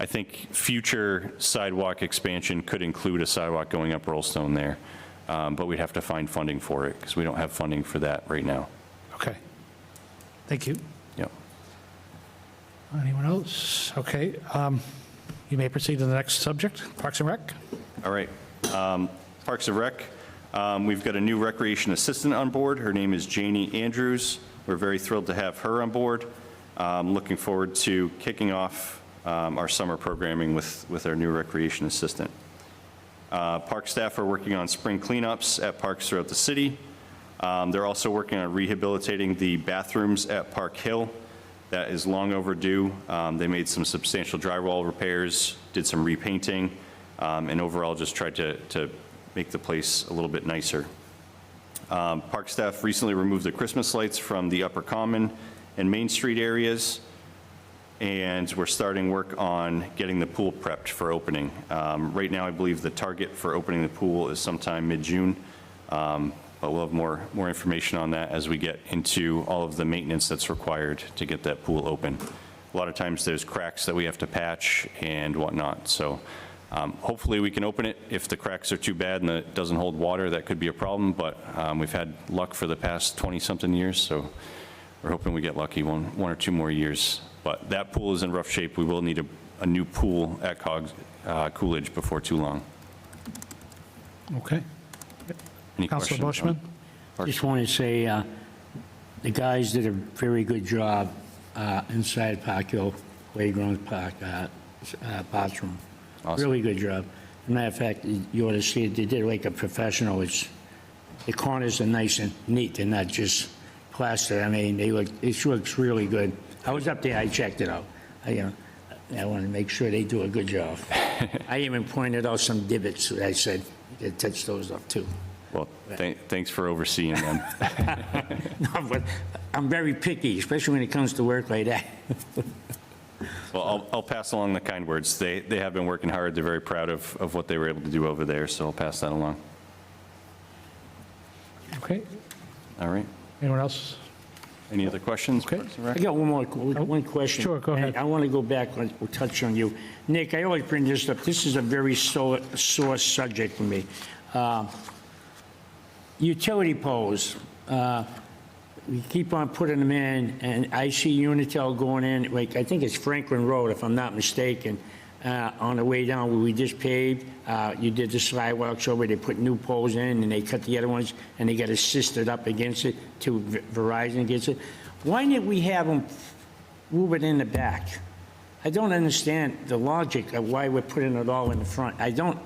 B: I think future sidewalk expansion could include a sidewalk going up Rollstone there, but we'd have to find funding for it because we don't have funding for that right now.
A: Okay. Thank you.
B: Yep.
A: Anyone else? Okay. You may proceed to the next subject, Parks and Rec.
B: All right. Parks and Rec. We've got a new recreation assistant on board. Her name is Janie Andrews. We're very thrilled to have her on board. Looking forward to kicking off our summer programming with our new recreation assistant. Park staff are working on spring cleanups at parks throughout the city. They're also working on rehabilitating the bathrooms at Park Hill. That is long overdue. They made some substantial drywall repairs, did some repainting, and overall just tried to make the place a little bit nicer. Park staff recently removed the Christmas lights from the Upper Common and Main Street areas, and we're starting work on getting the pool prepped for opening. Right now, I believe the target for opening the pool is sometime mid-June, but we'll have more information on that as we get into all of the maintenance that's required to get that pool open. A lot of times there's cracks that we have to patch and whatnot, so hopefully we can open it. If the cracks are too bad and it doesn't hold water, that could be a problem, but we've had luck for the past 20-something years, so we're hoping we get lucky one or two more years. But that pool is in rough shape. We will need a new pool at Coolidge before too long.
A: Okay.
B: Any
A: Councilor
B: questions on
A: Boschman?
B: Park?
E: Just want to say, the guys did a very good job inside Park Hill Playground Park bathroom.
B: Awesome.
E: Really good job. As a matter of fact, you ought to see it, they did it like a professional. The corners are nice and neat, they're not just plaster. I mean, it looks really good. I was up there, I checked it out. I want to make sure they do a good job. I even pointed out some divots, I said, you could touch those up too.
B: Well, thanks for overseeing them.
E: No, but I'm very picky, especially when it comes to work like that.
B: Well, I'll pass along the kind words. They have been working hard. They're very proud of what they were able to do over there, so I'll pass that along.
A: Okay,
B: All right.
A: anyone else?
B: Any other questions?
A: Okay.
B: Parks and
E: I
B: Rec?
E: got one question.
A: Sure, go
E: And
A: ahead.
E: I want to go back and touch on you. Nick, I always bring this up. This is a very sore subject for me. Utility poles, we keep on putting them in, and I see Unitil going in, like, I think it's Franklin Road, if I'm not mistaken, on the way down where we just paved. You did the sidewalks over, they put new poles in, and they cut the other ones, and they got assisted up against it, to Verizon against it. Why didn't we have them move it in the back? I don't understand the logic of why we're putting it all in the front. I don't,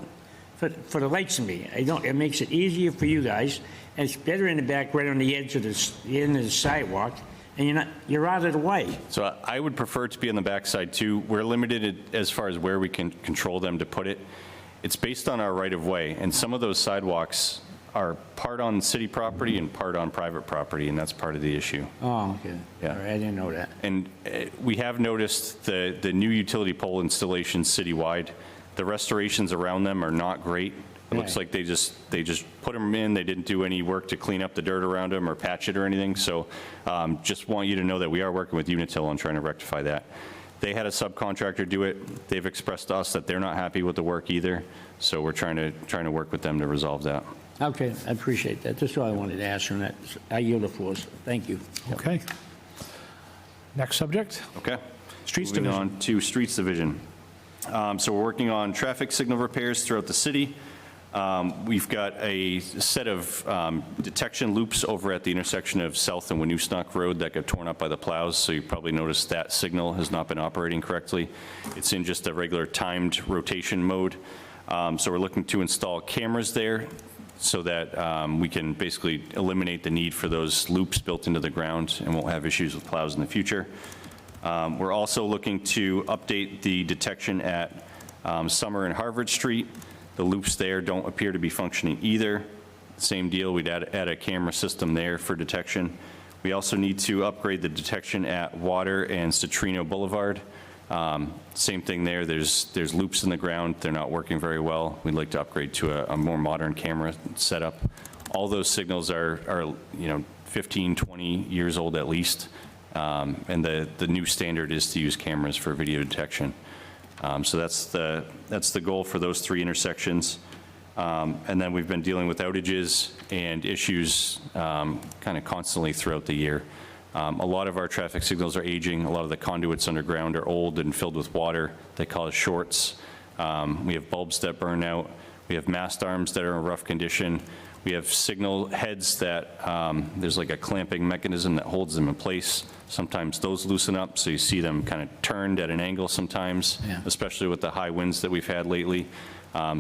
E: for the lights of me, I don't, it makes it easier for you guys, and it's better in the back, right on the edge of the end of the sidewalk, and you're out of the way.
B: So I would prefer to be on the backside too. We're limited as far as where we can control them to put it. It's based on our right-of-way, and some of those sidewalks are part on city property and part on private property, and that's part of the issue.
E: Oh, okay.
B: Yeah.
E: All right, I didn't know that.
B: And we have noticed the new utility pole installations citywide. The restorations around them are not great. It looks
E: Right.
B: like they just put them in. They didn't do any work to clean up the dirt around them or patch it or anything. So just want you to know that we are working with Unitil on trying to rectify that. They had a subcontractor do it. They've expressed to us that they're not happy with the work either. So we're trying to work with them to resolve that.
E: Okay, I appreciate that. That's all I wanted to ask on that. I yield the floor, sir. Thank you.
A: Okay. Next subject?
B: Okay.
A: Streets
B: Moving
A: Division.
B: on to Streets Division. So we're working on traffic signal repairs throughout the city. We've got a set of detection loops over at the intersection of South and Winoosknock Road that got torn up by the plows, so you probably noticed that signal has not been operating correctly. It's in just a regular timed rotation mode. So we're looking to install cameras there so that we can basically eliminate the need for those loops built into the ground and won't have issues with plows in the future. We're also looking to update the detection at Summer and Harvard Street. The loops there don't appear to be functioning either. Same deal, we'd add a camera system there for detection. We also need to upgrade the detection at Water and Citrino Boulevard. Same thing there, there's loops in the ground, they're not working very well. We'd like to upgrade to a more modern camera setup. All those signals are 15, 20 years old at least. And the new standard is to use cameras for video detection. So that's the goal for those three intersections. And then we've been dealing with outages and issues kind of constantly throughout the year. A lot of our traffic signals are aging. A lot of the conduits underground are old and filled with water. They cause shorts. We have bulbs that burn out. We have mast arms that are in rough condition. We have signal heads that there's like a clamping mechanism that holds them in place. Sometimes those loosen up, so you see them kind of turned at an angle sometimes, especially with the high winds that we've had lately.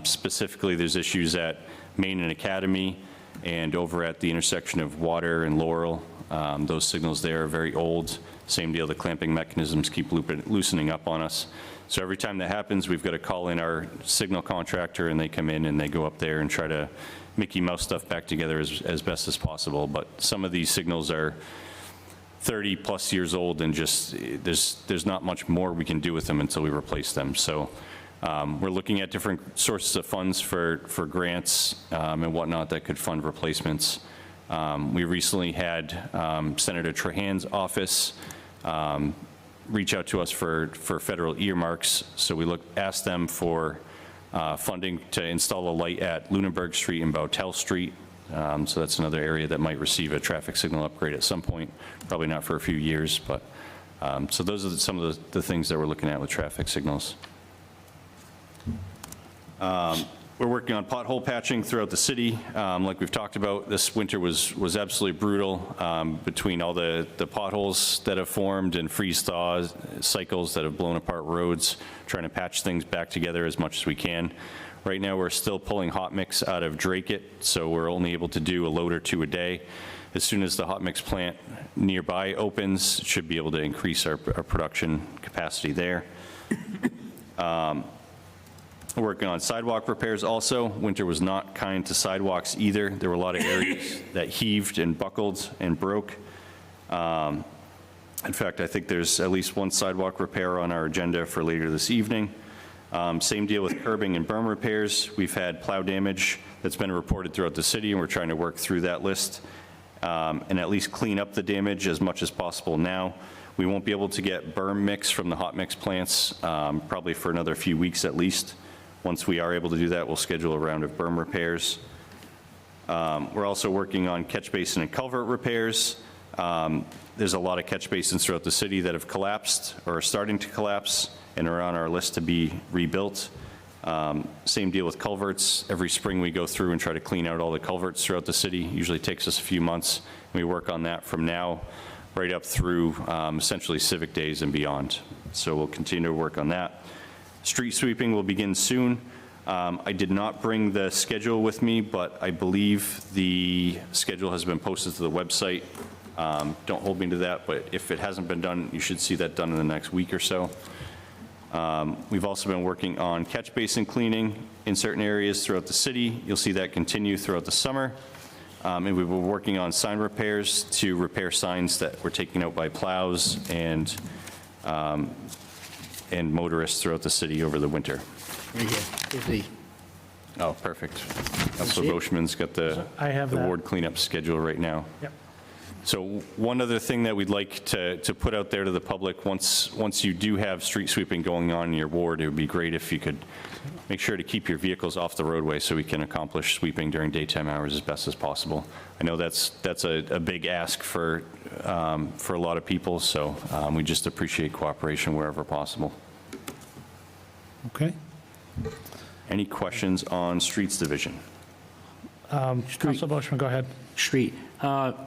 B: Specifically, there's issues at Main and Academy and over at the intersection of Water and Laurel. Those signals there are very old. Same deal, the clamping mechanisms keep loosening up on us. So every time that happens, we've got to call in our signal contractor, and they come in and they go up there and try to Mickey Mouse stuff back together as best as possible. But some of these signals are 30 plus years old, and just there's not much more we can do with them until we replace them. So we're looking at different sources of funds for grants and whatnot that could fund replacements. We recently had Senator Trahan's office reach out to us for federal earmarks. So we asked them for funding to install a light at Lunenburg Street and Bowtell Street. So that's another area that might receive a traffic signal upgrade at some point, probably not for a few years, but so those are some of the things that we're looking at with traffic signals. We're working on pothole patching throughout the city. Like we've talked about, this winter was absolutely brutal between all the potholes that have formed and freeze-thaw cycles that have blown apart roads, trying to patch things back together as much as we can. Right now, we're still pulling hot mix out of Drake-It, so we're only able to do a load or two a day. As soon as the hot mix plant nearby opens, it should be able to increase our production capacity there. We're working on sidewalk repairs also. Winter was not kind to sidewalks either. There were a lot of areas that heaved and buckled and broke. In fact, I think there's at least one sidewalk repair on our agenda for later this evening. Same deal with curbing and berm repairs. We've had plow damage that's been reported throughout the city, and we're trying to work through that list and at least clean up the damage as much as possible now. We won't be able to get berm mix from the hot mix plants probably for another few weeks at least. Once we are able to do that, we'll schedule a round of berm repairs. We're also working on catch basin and culvert repairs. There's a lot of catch basins throughout the city that have collapsed or are starting to collapse and are on our list to be rebuilt. Same deal with culverts. Every spring we go through and try to clean out all the culverts throughout the city. Usually takes us a few months. And we work on that from now right up through essentially civic days and beyond. So we'll continue to work on that. Street sweeping will begin soon. I did not bring the schedule with me, but I believe the schedule has been posted to the website. Don't hold me to that, but if it hasn't been done, you should see that done in the next week or so. We've also been working on catch basin cleaning in certain areas throughout the city. You'll see that continue throughout the summer. And we've been working on sign repairs to repair signs that were taken out by plows and motorists throughout the city over the winter.
E: Right here. Here's the-
B: Oh, perfect. Councilor Boschman's got the
A: I have that.
B: ward cleanup schedule right now.
A: Yep.
B: So one other thing that we'd like to put out there to the public, once you do have street sweeping going on in your ward, it would be great if you could make sure to keep your vehicles off the roadway so we can accomplish sweeping during daytime hours as best as possible. I know that's a big ask for a lot of people, so we just appreciate cooperation wherever possible.
A: Okay.
B: Any questions on streets division?
A: Councilor Boschman, go ahead.
E: Street.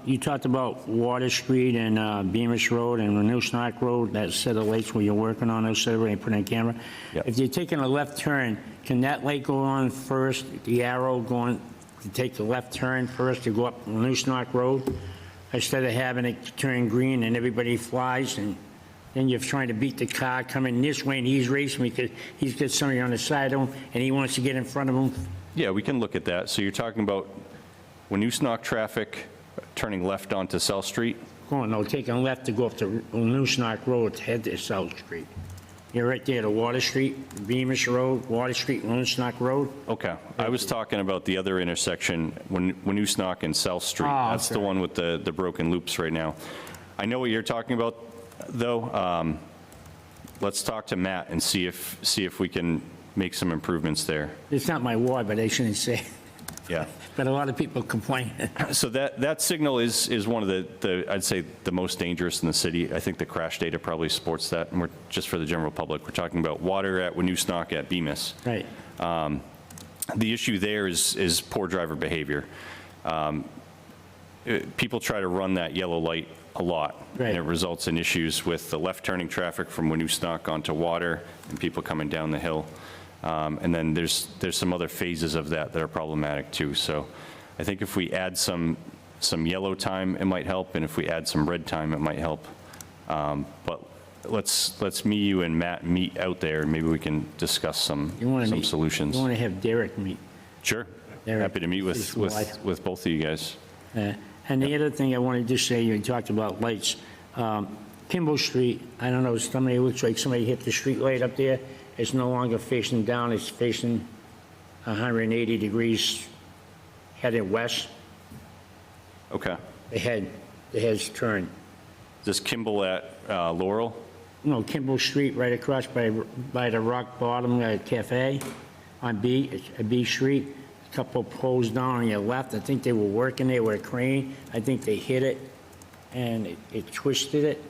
E: You talked about Water Street and Beamish Road and Renewsnack Road, that set of lights where you're working on those, set of, and put in a camera.
B: Yep.
E: If you're taking a left turn, can that light go on first, the arrow going, to take the left turn first to go up Renewsnack Road? Instead of having it turn green and everybody flies, and then you're trying to beat the car coming this way, and he's racing because he's got somebody on the side of him, and he wants to get in front of him.
B: Yeah, we can look at that. So you're talking about Winoosknock traffic turning left onto South Street?
E: Going, no, taking left to go up to Renewsnack Road to head to South Street. You're right there to Water Street, Beamish Road, Water Street, Renewsnack Road.
B: Okay, I was talking about the other intersection, Winoosknock and South Street.
E: Oh,
B: That's the
E: okay.
B: one with the broken loops right now. I know what you're talking about, though. Let's talk to Matt and see if we can make some improvements there.
E: It's not my ward, but I shouldn't say.
B: Yeah.
E: But a lot of people complain.
B: So that signal is one of the I'd say the most dangerous in the city. I think the crash data probably supports that. And we're just for the general public. We're talking about water at Winoosknock at Bemis.
E: Right.
B: The issue there is poor driver behavior. People try to run that yellow light a lot.
E: Right.
B: And it results in issues with the left turning traffic from Winoosknock onto Water and people coming down the hill. And then there's some other phases of that are problematic too. So I think if we add some yellow time, it might help. And if we add some red time, it might help. But let's me, you, and Matt meet out there, and maybe we can discuss some solutions.
E: You want to have Derek meet.
B: Sure.
E: Derek,
B: Happy to meet
E: is why.
B: with both of you guys.
E: And the other thing I wanted to say, you talked about lights. Kimball Street, I don't know, somebody, it looks like somebody hit the street light up there. It's no longer facing down, it's facing 180 degrees headed west.
B: Okay.
E: The head's turned.
B: Is this Kimball at Laurel?
E: No, Kimball Street, right across by the Rock Bottom Cafe on B Street. A couple poles down on your left. I think they were working there with a crane. I think they hit it and it twisted it.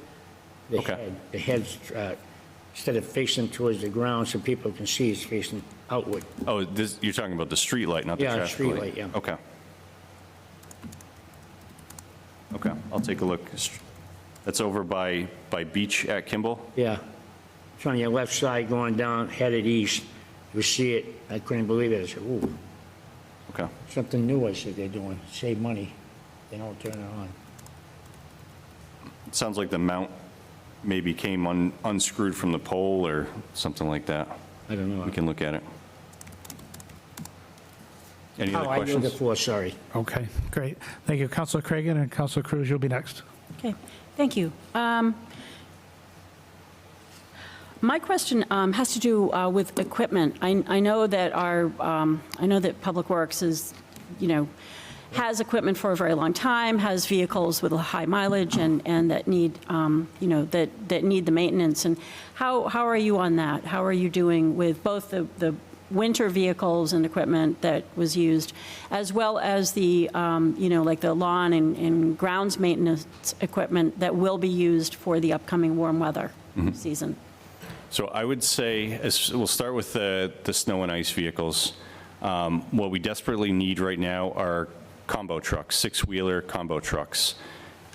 B: Okay.
E: The head's, instead of facing towards the ground so people can see, it's facing outward.
B: Oh, you're talking about the street light, not the
E: Yeah,
B: traffic
E: street
B: light?
E: light, yeah.
B: Okay. Okay, I'll take a look. That's over by Beach at Kimball?
E: Yeah. It's on your left side going down, headed east. You see it. I couldn't believe it. I said, ooh,
B: Okay.
E: something new I said they're doing. Save money. They don't turn it on.
B: It sounds like the mount maybe came unscrewed from the pole or something like that.
E: I don't know.
B: We can look at it. Any other
E: Oh, I knew
B: questions?
E: the four, sorry.
A: Okay, great. Thank you. Councilor Cragan and Councilor Cruz, you'll be next.
D: Okay, thank you. My question has to do with equipment. I know that I know that Public Works is, has equipment for a very long time, has vehicles with a high mileage and that need, that need the maintenance. And how are you on that? How are you doing with both the winter vehicles and equipment that was used, as well as the, like the lawn and grounds maintenance equipment that will be used for the upcoming warm weather season?
B: So I would say, we'll start with the snow and ice vehicles. What we desperately need right now are combo trucks, six-wheeler combo trucks.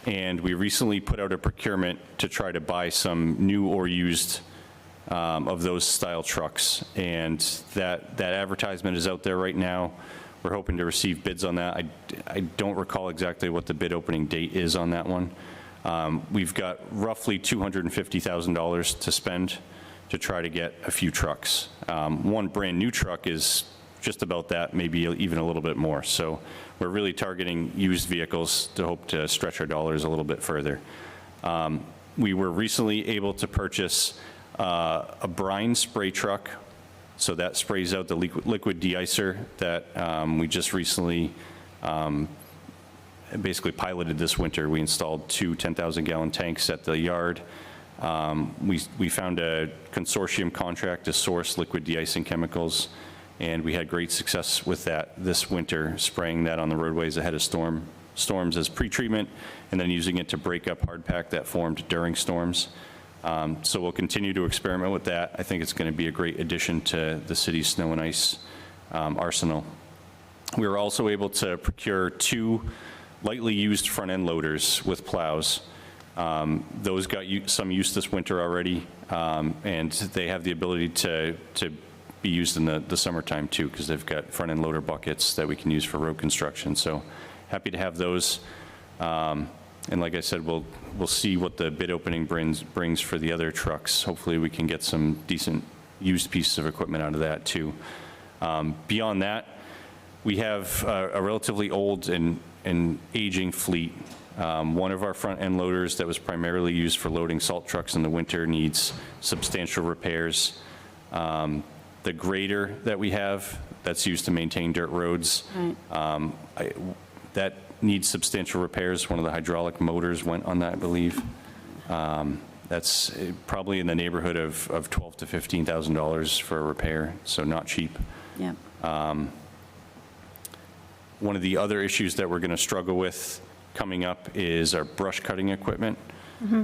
B: And we recently put out a procurement to try to buy some new or used of those style trucks. And that advertisement is out there right now. We're hoping to receive bids on that. I don't recall exactly what the bid opening date is on that one. We've got roughly $250,000 to spend to try to get a few trucks. One brand new truck is just about that, maybe even a little bit more. So we're really targeting used vehicles to hope to stretch our dollars a little bit further. We were recently able to purchase a brine spray truck. So that sprays out the liquid de-icer that we just recently basically piloted this winter. We installed two 10,000-gallon tanks at the yard. We found a consortium contract to source liquid de-icing chemicals, and we had great success with that this winter, spraying that on the roadways ahead of storms as pre-treatment, and then using it to break up hardpack that formed during storms. So we'll continue to experiment with that. I think it's going to be a great addition to the city's snow and ice arsenal. We were also able to procure two lightly used front-end loaders with plows. Those got some use this winter already, and they have the ability to be used in the summertime too, because they've got front-end loader buckets that we can use for road construction. So happy to have those. And like I said, we'll see what the bid opening brings for the other trucks. Hopefully we can get some decent used pieces of equipment out of that too. Beyond that, we have a relatively old and aging fleet. One of our front end loaders that was primarily used for loading salt trucks in the winter needs substantial repairs. The grader that we have that's used to maintain dirt roads, that needs substantial repairs. One of the hydraulic motors went on that, I believe. That's probably in the neighborhood of $12,000 to $15,000 for a repair, so not cheap.
D: Yeah.
B: One of the other issues that we're going to struggle with coming up is our brush cutting equipment.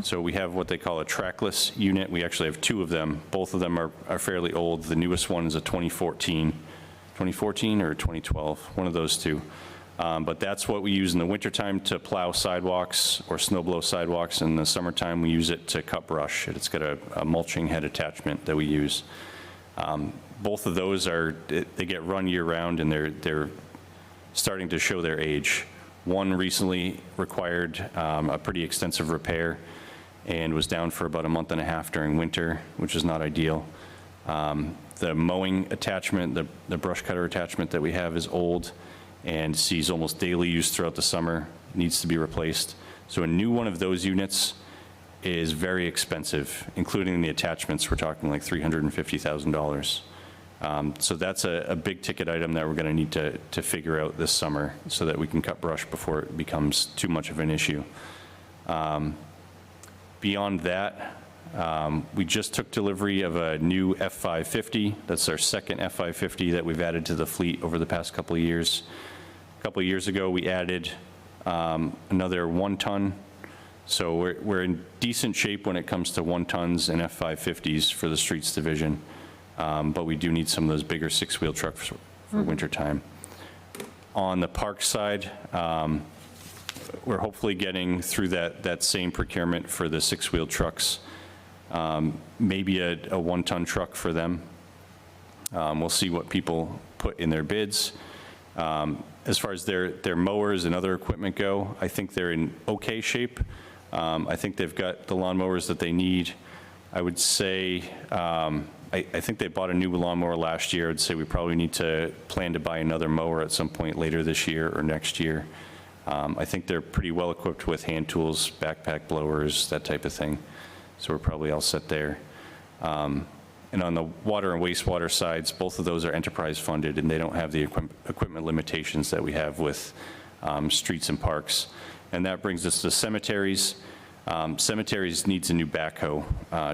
B: So we have what they call a trackless unit. We actually have two of them. Both of them are fairly old. The newest one is a 2014 or 2012, one of those two. But that's what we use in the wintertime to plow sidewalks or snow blow sidewalks. In the summertime, we use it to cut brush. It's got a mulching head attachment that we use. Both of those they get run year round, and they're starting to show their age. One recently required a pretty extensive repair and was down for about a month and a half during winter, which is not ideal. The mowing attachment, the brush cutter attachment that we have is old and sees almost daily use throughout the summer, needs to be replaced. So a new one of those units is very expensive, including the attachments. We're talking like $350,000. So that's a big ticket item that we're going to need to figure out this summer so that we can cut brush before it becomes too much of an issue. Beyond that, we just took delivery of a new F550. That's our second F550 that we've added to the fleet over the past couple of years. A couple of years ago, we added another 1 ton. So we're in decent shape when it comes to 1 tons and F550s for the streets division. But we do need some of those bigger 6-wheel trucks for winter time. On the park side, we're hopefully getting through that same procurement for the 6-wheel trucks. Maybe a 1-ton truck for them. We'll see what people put in their bids. As far as their mowers and other equipment go, I think they're in okay shape. I think they've got the lawn mowers that they need. I would say I think they bought a new lawnmower last year. I'd say we probably need to plan to buy another mower at some point later this year or next year. I think they're pretty well equipped with hand tools, backpack blowers, that type of thing. So we're probably all set there. And on the water and wastewater sides, both of those are enterprise funded, and they don't have the equipment limitations that we have with streets and parks. And that brings us to cemeteries. Cemeteries needs a new backhoe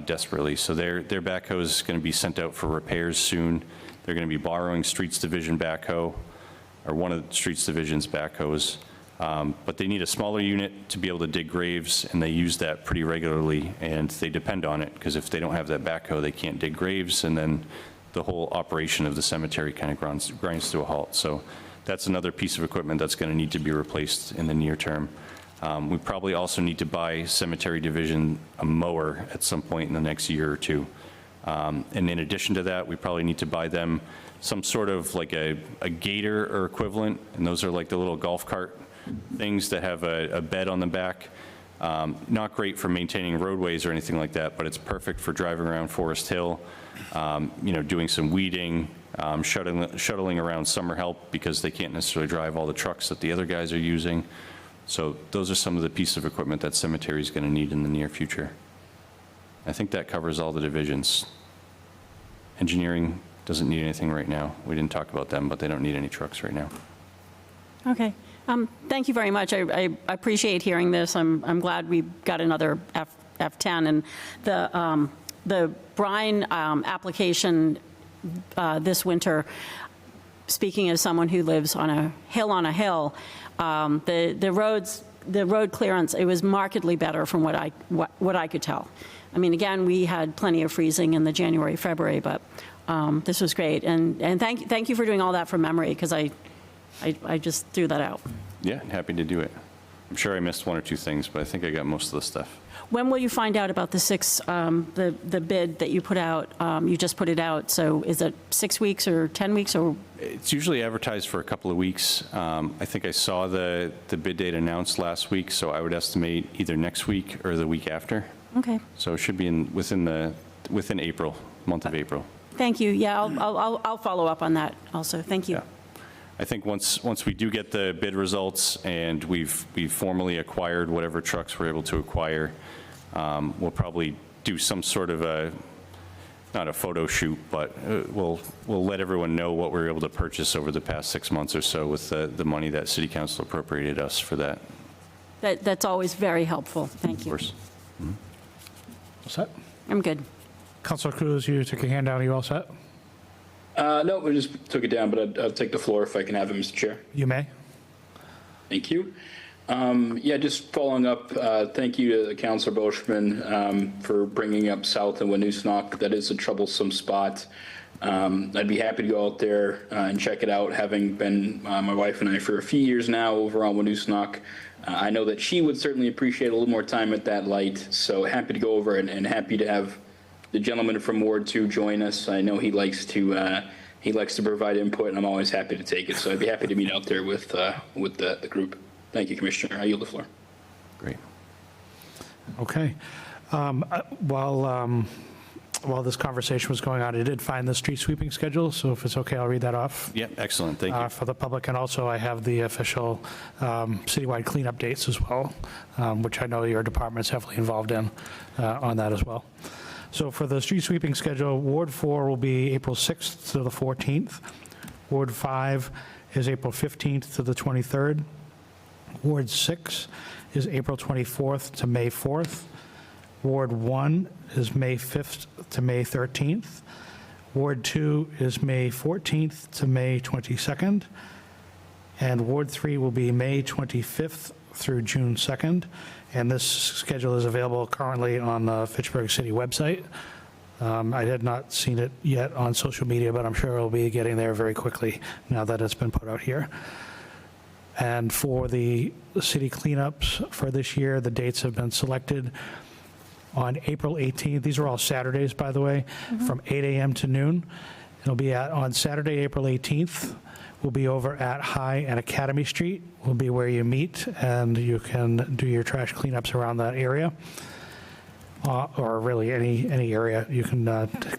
B: desperately. So their backhoe is going to be sent out for repairs soon. They're going to be borrowing Streets Division backhoe, or one of the Streets Division's backhoes. But they need a smaller unit to be able to dig graves, and they use that pretty regularly, and they depend on it, because if they don't have that backhoe, they can't dig graves, and then the whole operation of the cemetery kind of grinds to a halt. So that's another piece of equipment that's going to need to be replaced in the near term. We probably also need to buy Cemetery Division a mower at some point in the next year or two. And in addition to that, we probably need to buy them some sort of like a gator or equivalent, and those are like the little golf cart things that have a bed on the back. Not great for maintaining roadways or anything like that, but it's perfect for driving around Forest Hill, doing some weeding, shuttling around summer help, because they can't necessarily drive all the trucks that the other guys are using. So those are some of the pieces of equipment that cemetery is going to need in the near future. I think that covers all the divisions. Engineering doesn't need anything right now. We didn't talk about them, but they don't need any trucks right now.
D: Okay. Thank you very much. I appreciate hearing this. I'm glad we got another F10. And the brine application this winter, speaking as someone who lives on a hill, the road clearance, it was markedly better from what I could tell. I mean, again, we had plenty of freezing in the January, February, but this was great. And thank you for doing all that from memory, because I just threw that out.
B: Yeah, happy to do it. I'm sure I missed one or two things, but I think I got most of the stuff.
D: When will you find out about the bid that you put out? You just put it out, so is it 6 weeks or 10 weeks or?
B: It's usually advertised for a couple of weeks. I think I saw the bid date announced last week, so I would estimate either next week or the week after.
D: Okay.
B: So it should be within April, month of April.
D: Thank you. Yeah, I'll follow up on that also. Thank you.
B: Yeah. I think once we do get the bid results and we've formally acquired whatever trucks we're able to acquire, we'll probably do some sort of not a photo shoot, but we'll let everyone know what we were able to purchase over the past 6 months or so with the money that City Council appropriated us for that.
D: That's always very helpful. Thank you.
B: Of course.
A: All set?
D: I'm good.
A: Councilor Cruz, you took your hand down. Are you all set?
F: No, we just took it down, but I'll take the floor if I can have it, Mr. Chair.
A: You may.
F: Thank you. Yeah, just following up, thank you to Councilor Boschman for bringing up South and Winoosknock. That is a troublesome spot. I'd be happy to go out there and check it out, having been my wife and I for a few years now over on Winoosknock. I know that she would certainly appreciate a little more time at that light, so happy to go over and happy to have the gentleman from Ward 2 join us. I know he likes to provide input, and I'm always happy to take it. So I'd be happy to meet out there with the group. Thank you, Commissioner. I yield the floor.
B: Great.
A: Okay. While this conversation was going on, I did find the street sweeping schedule, so if it's okay, I'll read that off.
B: Yeah, excellent. Thank you.
A: For the public, and also I have the official citywide cleanup dates as well, which I know your department's heavily involved in on that as well. So for the street sweeping schedule, Ward 4 will be April 6th to the 14th. Ward 5 is April 15th to the 23rd. Ward 6 is April 24th to May 4th. Ward 1 is May 5th to May 13th. Ward 2 is May 14th to May 22nd. And Ward 3 will be May 25th through June 2nd. And this schedule is available currently on the Fitchburg City website. I had not seen it yet on social media, but I'm sure it'll be getting there very quickly now that it's been put out here. And for the city cleanups for this year, the dates have been selected on April 18th. These are all Saturdays, by the way, from 8 a.m. to noon. It'll be on Saturday, April 18th. We'll be over at High and Academy Street. Will be where you meet, and you can do your trash cleanups around that area. or really any area. You can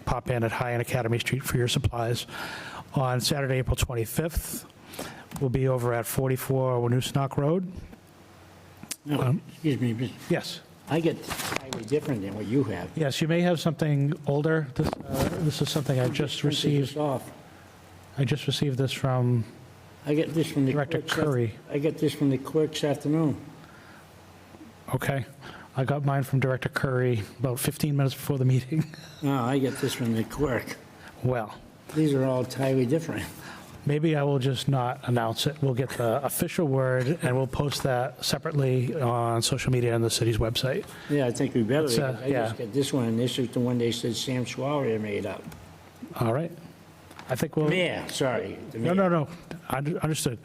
A: pop in at High and Academy Street for your supplies. On Saturday, April 25th, we'll be over at 44 Winoosknock Road.
E: No, excuse me, but
A: Yes.
E: I get highly different than what you have.
A: Yes, you may have something older. This is something I just
E: Printed this
A: received.
E: off.
A: I just received this from,
E: I get this from the
A: Director
E: clerk's
A: Curry.
E: I get this from the clerk this afternoon.
A: okay, I got mine from Director Curry about 15 minutes before the meeting.
E: No, I get this from the clerk.
A: Well,
E: These are all entirely different.
A: maybe I will just not announce it. We'll get the official word, and we'll post that separately on social media and the city's website.
E: Yeah, I think we better,
A: It's,
E: because I
A: yeah.
E: just got this one, and this is the one they said Sam Swallow made up.
A: All right? I think we'll...
E: Mayor, sorry. the
A: No,
E: mayor.
A: no, no, understood.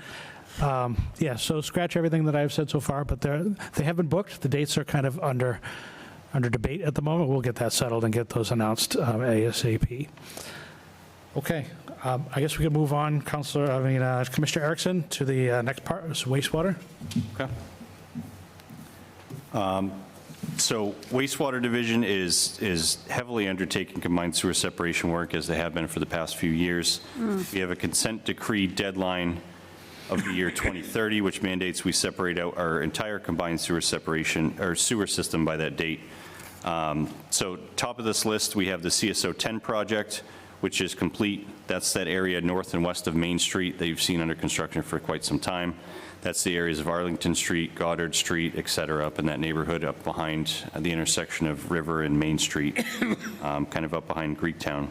A: Yeah, so scratch everything that I've said so far, but they have been booked. The dates are kind of under debate at the moment. We'll get that settled and get those announced ASAP. Okay, I guess we can move on, Commissioner Erickson, to the next part, is wastewater.
B: Okay. So wastewater division is heavily undertaking combined sewer separation work, as they have been for the past few years. We have a consent decree deadline of the year 2030, which mandates we separate out our entire combined sewer separation, or sewer system by that date. So top of this list, we have the CSO 10 project, which is complete. That's that area north and west of Main Street that you've seen under construction for quite some time. That's the areas of Arlington Street, Goddard Street, et cetera, up in that neighborhood, up behind the intersection of River and Main Street, kind of up behind Greektown.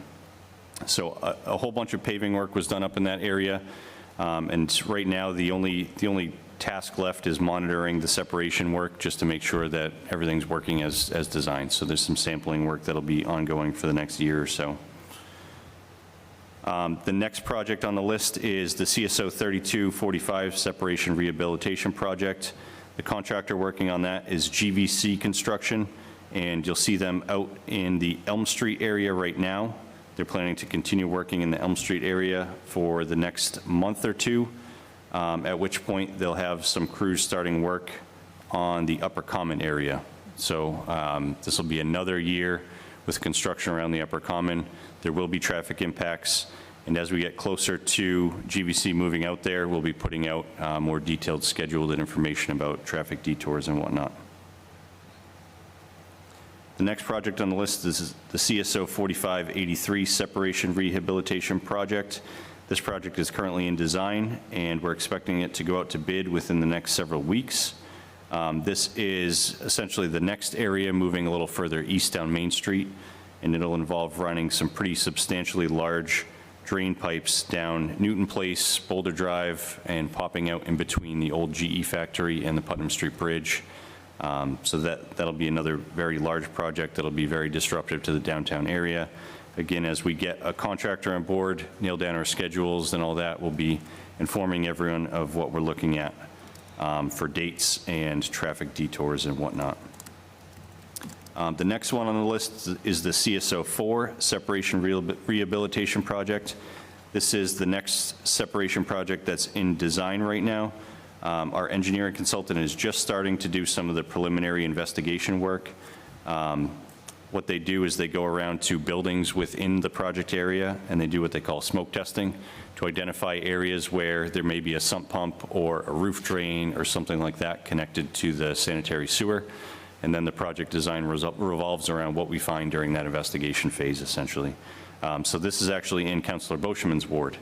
B: So a whole bunch of paving work was done up in that area. And right now, the only task left is monitoring the separation work, just to make sure that everything's working as designed. So there's some sampling work that'll be ongoing for the next year or so. The next project on the list is the CSO 3245 Separation Rehabilitation Project. The contractor working on that is GVC Construction, and you'll see them out in the Elm Street area right now. They're planning to continue working in the Elm Street area for the next month or two, at which point they'll have some crews starting work on the Upper Common area. So this will be another year with construction around the Upper Common. There will be traffic impacts, and as we get closer to GVC moving out there, we'll be putting out more detailed scheduled and information about traffic detours and whatnot. The next project on the list is the CSO 4583 Separation Rehabilitation Project. This project is currently in design, and we're expecting it to go out to bid within the next several weeks. This is essentially the next area moving a little further east down Main Street, and it'll involve running some pretty substantially large drain pipes down Newton Place, Boulder Drive, and popping out in between the old GE factory and the Putnam Street Bridge. So that'll be another very large project that'll be very disruptive to the downtown area. Again, as we get a contractor on board, nail down our schedules and all that, we'll be informing everyone of what we're looking at for dates and traffic detours and whatnot. The next one on the list is the CSO 4 Separation Rehabilitation Project. This is the next separation project that's in design right now. Our engineering consultant is just starting to do some of the preliminary investigation work. What they do is they go around to buildings within the project area, and they do what they call smoke testing to identify areas where there may be a sump pump or a roof drain or something like that connected to the sanitary sewer. And then the project design revolves around what we find during that investigation phase, essentially. So this is actually in Councilor Boschman's ward.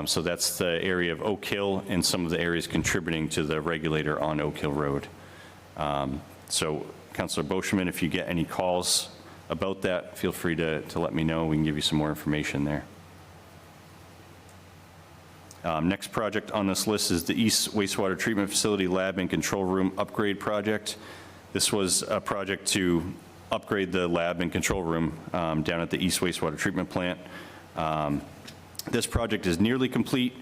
B: So that's the area of Oak Hill and some of the areas contributing to the regulator on Oak Hill Road. So Councilor Boschman, if you get any calls about that, feel free to let me know. We can give you some more information there. Next project on this list is the East Wastewater Treatment Facility Lab and Control Room Upgrade Project. This was a project to upgrade the lab and control room down at the East Wastewater Treatment Plant. This project is nearly complete.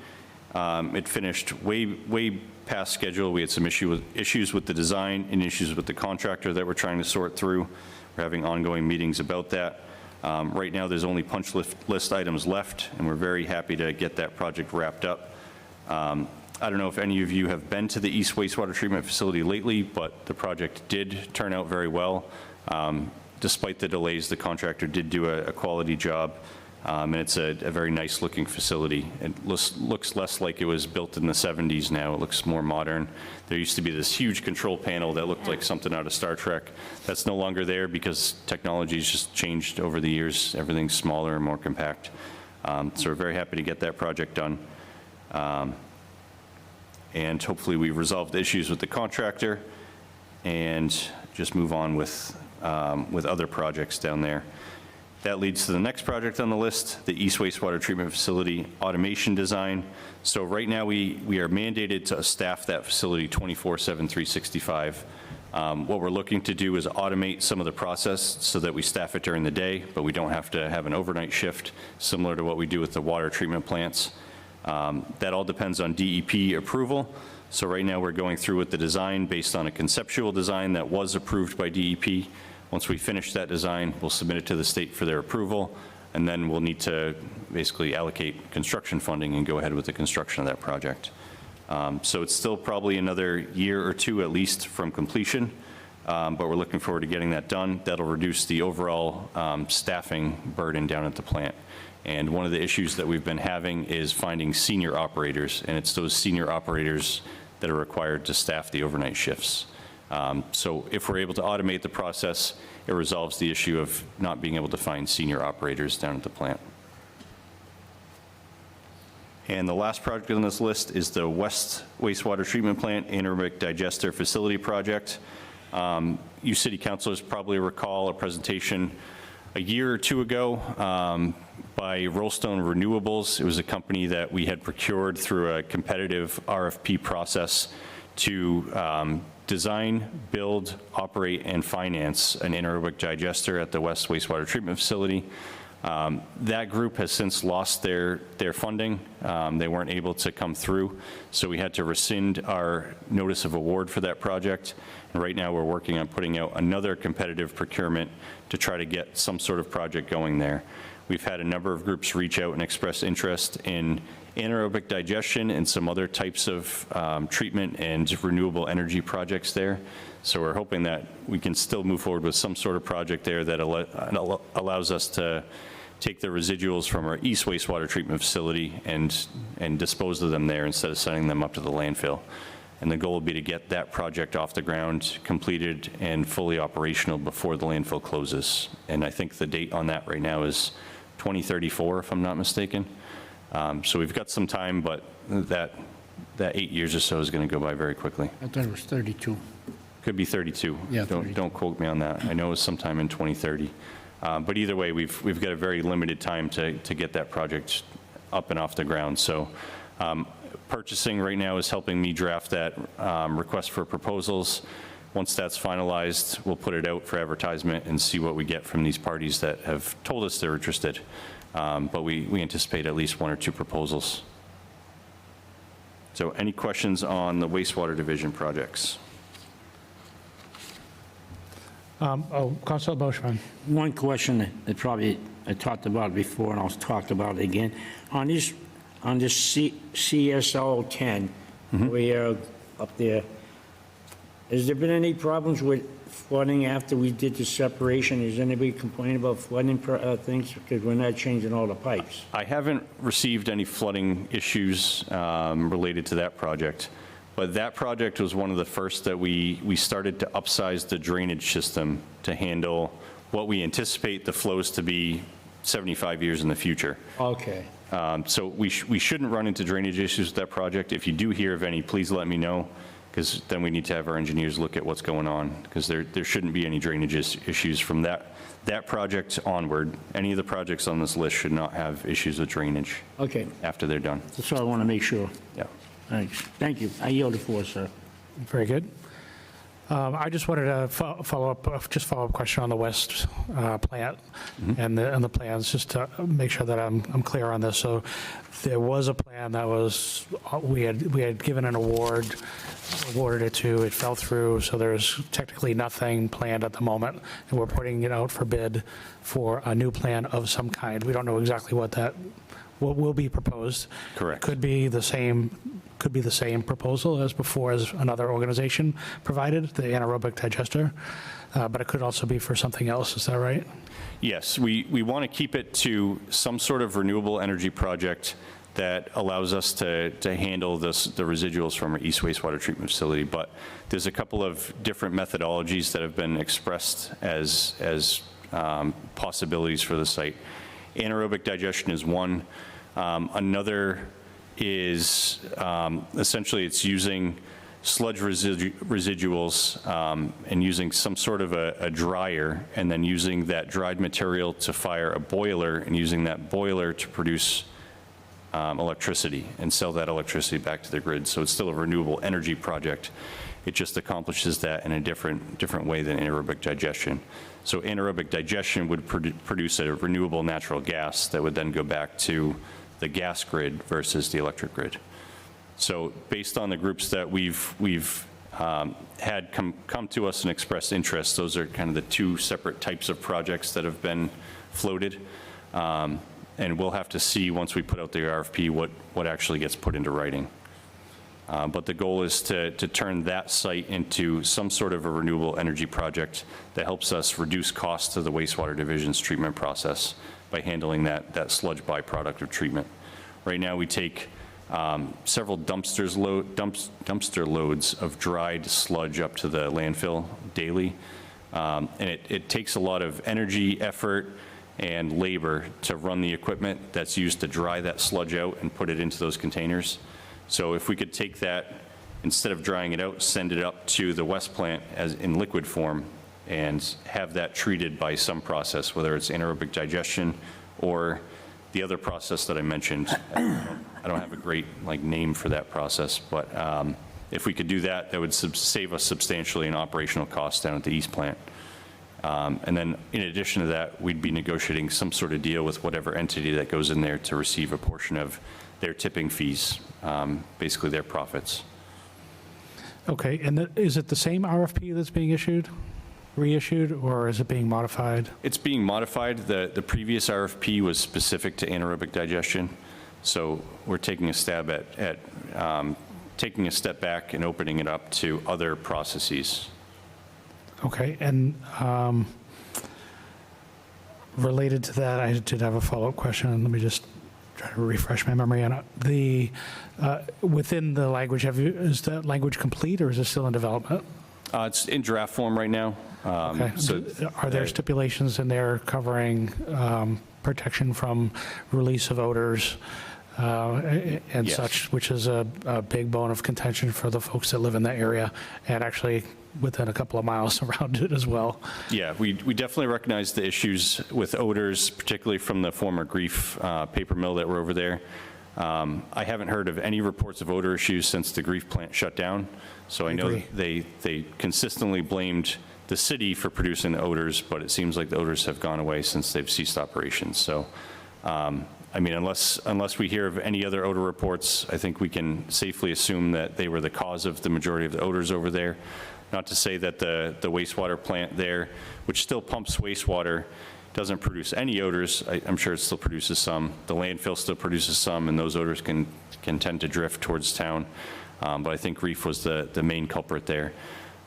B: It finished way past schedule. We had some issues with the design and issues with the contractor that we're trying to sort through. We're having ongoing meetings about that. Right now, there's only punch list items left, and we're very happy to get that project wrapped up. I don't know if any of you have been to the East Wastewater Treatment Facility lately, but the project did turn out very well. Despite the delays, the contractor did do a quality job, and it's a very nice-looking facility. It looks less like it was built in the 70s now. It looks more modern. There used to be this huge control panel that looked like something out of Star Trek. That's no longer there because technology's just changed over the years. Everything's smaller and more compact. So we're very happy to get that project done. And hopefully we resolve the issues with the contractor and just move on with other projects down there. That leads to the next project on the list, the East Wastewater Treatment Facility automation design. So right now we are mandated to staff that facility 24/7, 365. What we're looking to do is automate some of the process so that we staff it during the day, but we don't have to have an overnight shift, similar to what we do with the water treatment plants. That all depends on DEP approval. So right now we're going through with the design based on a conceptual design that was approved by DEP. Once we finish that design, we'll submit it to the state for their approval, and then we'll need to basically allocate construction funding and go ahead with the construction of that project. So it's still probably another year or two at least from completion, but we're looking forward to getting that done. That'll reduce the overall staffing burden down at the plant. And one of the issues that we've been having is finding senior operators, and it's those senior operators that are required to staff the overnight shifts. So if we're able to automate the process, it resolves the issue of not being able to find senior operators down at the plant. And the last project on this list is the West Wastewater Treatment Plant Anaerobic Digester Facility Project. You city councilors probably recall a presentation a year or two ago by Rollstone Renewables. It was a company that we had procured through a competitive RFP process to design, build, operate, and finance an anaerobic digester at the West Wastewater Treatment Facility. That group has since lost their funding. They weren't able to come through, so we had to rescind our notice of award for that project. And right now we're working on putting out another competitive procurement to try to get some sort of project going there. We've had a number of groups reach out and express interest in anaerobic digestion and some other types of treatment and renewable energy projects there. So we're hoping that we can still move forward with some sort of project there that allows us to take the residuals from our East Wastewater Treatment Facility and dispose of them there instead of sending them up to the landfill. And the goal would be to get that project off the ground, completed, and fully operational before the landfill closes. And I think the date on that right now is 2034, if I'm not mistaken. So we've got some time, but that 8 years or so is going to go by very quickly.
E: I thought it was 32.
B: Could be 32.
E: Yeah, 32.
B: Don't quote me on that. I know it's sometime in 2030. But either way, we've got a very limited time to get that project up and off the ground. So purchasing right now is helping me draft that request for proposals. Once that's finalized, we'll put it out for advertisement and see what we get from these parties that have told us they're interested. But we anticipate at least 1 or 2 proposals. So any questions on the wastewater division projects?
A: Councilor Boschman.
E: One question that probably I talked about before, and I'll talk about it again. On this CSO 10, we are up there, has there been any problems with flooding after we did the separation? Is anybody complaining about flooding things? Because we're not changing all the pipes.
B: I haven't received any flooding issues related to that project, but that project was one of the first that we started to upsize the drainage system to handle what we anticipate the flows to be 75 years in the future.
E: Okay.
B: So we shouldn't run into drainage issues with that project. If you do hear of any, please let me know, because then we need to have our engineers look at what's going on, because there shouldn't be any drainage issues from that project onward. Any of the projects on this list should not have issues with drainage
E: Okay.
B: after they're done.
E: That's all I want to make sure.
B: Yeah.
E: Thanks. Thank you. I yield the floor, sir.
A: Very good. I just wanted to follow up question on the West plant and the plans, just to make sure that I'm clear on this. So there was a plan that was, we had given an awarded it to, it fell through, so there's technically nothing planned at the moment, and we're putting it out for bid for a new plan of some kind. We don't know exactly what will be proposed.
B: Correct.
A: Could be the same could be the same proposal as before, as another organization provided, the anaerobic digester, but it could also be for something else, is that right?
B: Yes, we want to keep it to some sort of renewable energy project that allows us to handle the residuals from our East Wastewater Treatment Facility. But there's a couple of different methodologies that have been expressed as possibilities for the site. Anaerobic digestion is one. Another is essentially it's using sludge residuals and using some sort of a dryer, and then using that dried material to fire a boiler, and using that boiler to produce electricity and sell that electricity back to the grid. So it's still a renewable energy project. It just accomplishes that in a different way than anaerobic digestion. So anaerobic digestion would produce a renewable natural gas that would then go back to the gas grid versus the electric grid. So based on the groups that we've had come to us and expressed interest, those are kind of the two separate types of projects that have been floated. And we'll have to see once we put out the RFP what actually gets put into writing. But the goal is to turn that site into some sort of a renewable energy project that helps us reduce costs to the wastewater division's treatment process by handling that sludge byproduct of treatment. Right now we take several dumpster loads of dried sludge up to the landfill daily. And it takes a lot of energy, effort, and labor to run the equipment that's used to dry that sludge out and put it into those containers. So if we could take that, instead of drying it out, send it up to the West plant as in liquid form and have that treated by some process, whether it's anaerobic digestion or the other process that I mentioned. I don't have a great name for that process, but if we could do that, that would save us substantially in operational costs down at the East plant. And then in addition to that, we'd be negotiating some sort of deal with whatever entity that goes in there to receive a portion of their tipping fees, basically their profits.
A: Okay, and is it the same RFP that's being reissued, or is it being modified?
B: It's being modified. The previous RFP was specific to anaerobic digestion, so we're taking a stab at taking a step back and opening it up to other processes.
A: Okay, and related to that, I did have a follow-up question. Let me just try to refresh my memory on it. Within the language, is that language complete, or is it still in development?
B: It's in draft form right now.
A: Okay.
B: So
A: Are there stipulations in there covering protection from release of odors and
B: Yes.
A: such, which is a big bone of contention for the folks that live in that area, and actually within a couple of miles around it as well?
B: Yeah, we definitely recognize the issues with odors, particularly from the former Grief paper mill that were over there. I haven't heard of any reports of odor issues since the Grief plant shut down. So I know
A: agree.
B: they consistently blamed the city for producing the odors, but it seems like the odors have gone away since they've ceased operations. So, I mean, unless we hear of any other odor reports, I think we can safely assume that they were the cause of the majority of the odors over there. Not to say that the wastewater plant there, which still pumps wastewater, doesn't produce any odors. I'm sure it still produces some. The landfill still produces some, and those odors can tend to drift towards town. But I think Grief was the main culprit there.